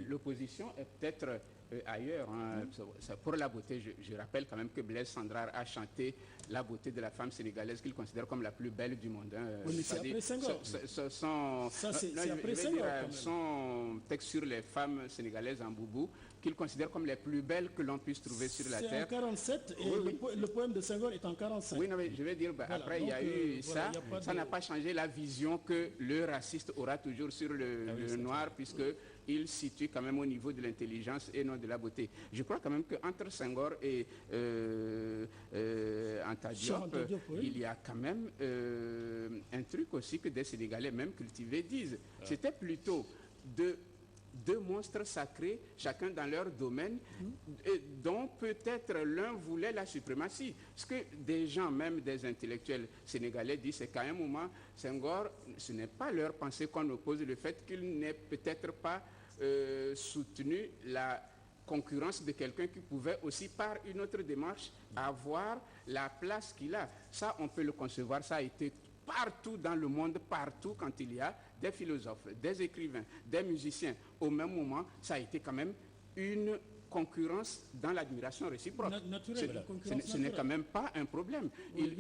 l'opposition est peut-être ailleurs. Hein. Pour la beauté, je rappelle quand même que Blaise Sandrard a chanté la beauté de la femme sénégalaise qu'il considère comme la plus belle du monde. Hein. Oui, mais c'est après Senghor. C'est après Senghor. Son texte sur les femmes sénégalaises en boubou, qu'il considère comme les plus belles que l'on puisse trouver sur la terre. C'est en 47 et le poème de Senghor est en 45. Oui, non, mais je vais dire, voilà, après donc, il y a eu ça. Voilà, ça n'a pas changé la vision que le raciste aura toujours sur le noir, puisqu'il situe quand même au niveau de l'intelligence et non de la beauté. Je crois quand même qu'entre Senghor et Anta Diop, il y a quand même un truc aussi que des Sénégalais même cultivés disent. C'était plutôt deux monstres sacrés, chacun dans leur domaine, dont peut-être l'un voulait la suprématie. Ce que des gens, même des intellectuels sénégalais, disent, c'est qu'à un moment, Senghor, ce n'est pas leur pensée qu'on oppose, le fait qu'il n'ait peut-être pas soutenu la concurrence de quelqu'un qui pouvait aussi, par une autre démarche, avoir la place qu'il a. Ça, on peut le concevoir, ça a été partout dans le monde, partout quand il y a des philosophes, des écrivains, des musiciens. Au même moment, ça a été quand même une concurrence dans l'admiration réciproque. Ce n'est quand même pas un problème.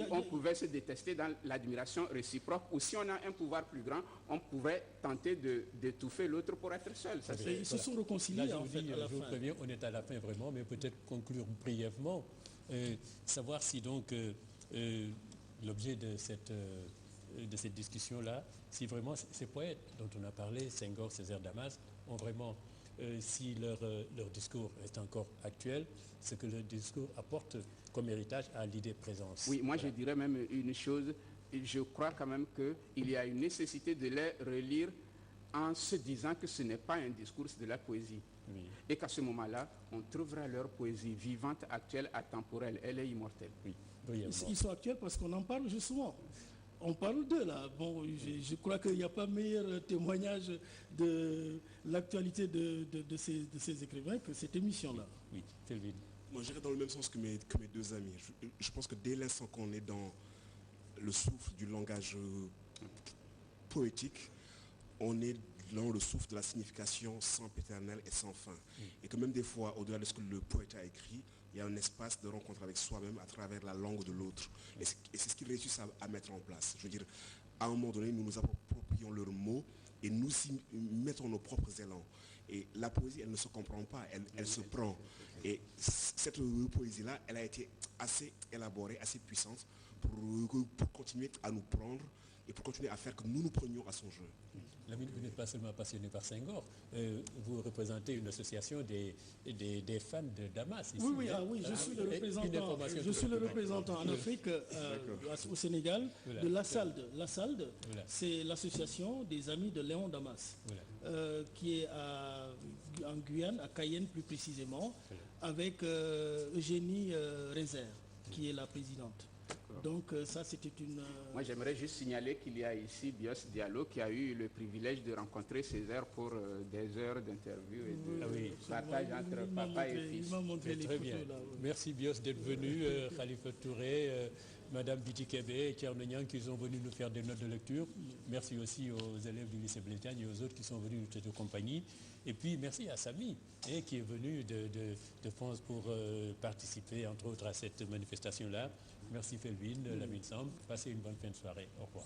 On pouvait se détester dans l'admiration réciproque, ou si on a un pouvoir plus grand, on pouvait tenter d'étouffer l'autre pour être seul. Ça, ils se sont réconciliés. Là, je vous préviens, on est à la fin vraiment, mais peut-être conclure brièvement, savoir si donc l'objet de cette discussion-là, si vraiment ces poètes dont on a parlé, Senghor, Césaire Damas, ont vraiment, si leur discours est encore actuel, ce que le discours apporte comme héritage à l'idée présence. Oui, moi je dirais même une chose, je crois quand même qu'il y a une nécessité de les relire en se disant que ce n'est pas un discours, c'est de la poésie. Oui. Et qu'à ce moment-là, on trouvera leur poésie vivante, actuelle, atemporelle. Elle est immortelle. Oui. Ils sont actuels parce qu'on en parle justement. On parle d'eux là. Bon, je crois qu'il n'y a pas meilleur témoignage de l'actualité de ces écrivains que cette émission-là. Oui, Felvin. Moi, j'irais dans le même sens que mes deux amis. Je pense que dès l'instant qu'on est dans le souffle du langage poétique, on est dans le souffle de la signification sempiternelle et sans fin. Et que même des fois, au-delà de ce que le poète a écrit, il y a un espace de rencontre avec soi-même à travers la langue de l'autre. Et c'est ce qu'ils réussissent à mettre en place. Je veux dire, à un moment donné, nous nous approprions leurs mots et nous y mettons nos propres élans. Et la poésie, elle ne se comprend pas, elle se prend. Et cette poésie-là, elle a été assez élaborée, assez puissante pour continuer à nous prendre et pour continuer à faire que nous nous prenions à son jeu. Vous n'êtes pas seulement passionné par Senghor, vous représentez une association des fans de Damas ici. Oui, je suis le représentant. Je suis le représentant en Afrique, au Sénégal, de l'ASALD. L'ASALD, c'est l'association des amis de Léon Damas, qui est en Guyane, à Cayenne plus précisément, avec Eugénie Rézère, qui est la présidente. Donc ça, c'était une... Moi, j'aimerais juste signaler qu'il y a ici Bios Diallo qui a eu le privilège de rencontrer Césaire pour des heures d'interview et de partage entre papa et fils. Il m'a montré les très photos, bien. Là, Merci Bios d'être venu, Khalifa Touré, Madame Biti Kebe et Thierno Niang qui sont venus nous faire des notes de lecture. Merci aussi aux élèves du lycée Blaise Diagne et aux autres qui sont venus nous tenir compagnie. Et puis merci à Samy qui est venu de France pour participer entre autres à cette manifestation-là. Merci Felvin, Lamine Samb. Passez une bonne fin de soirée. Au revoir.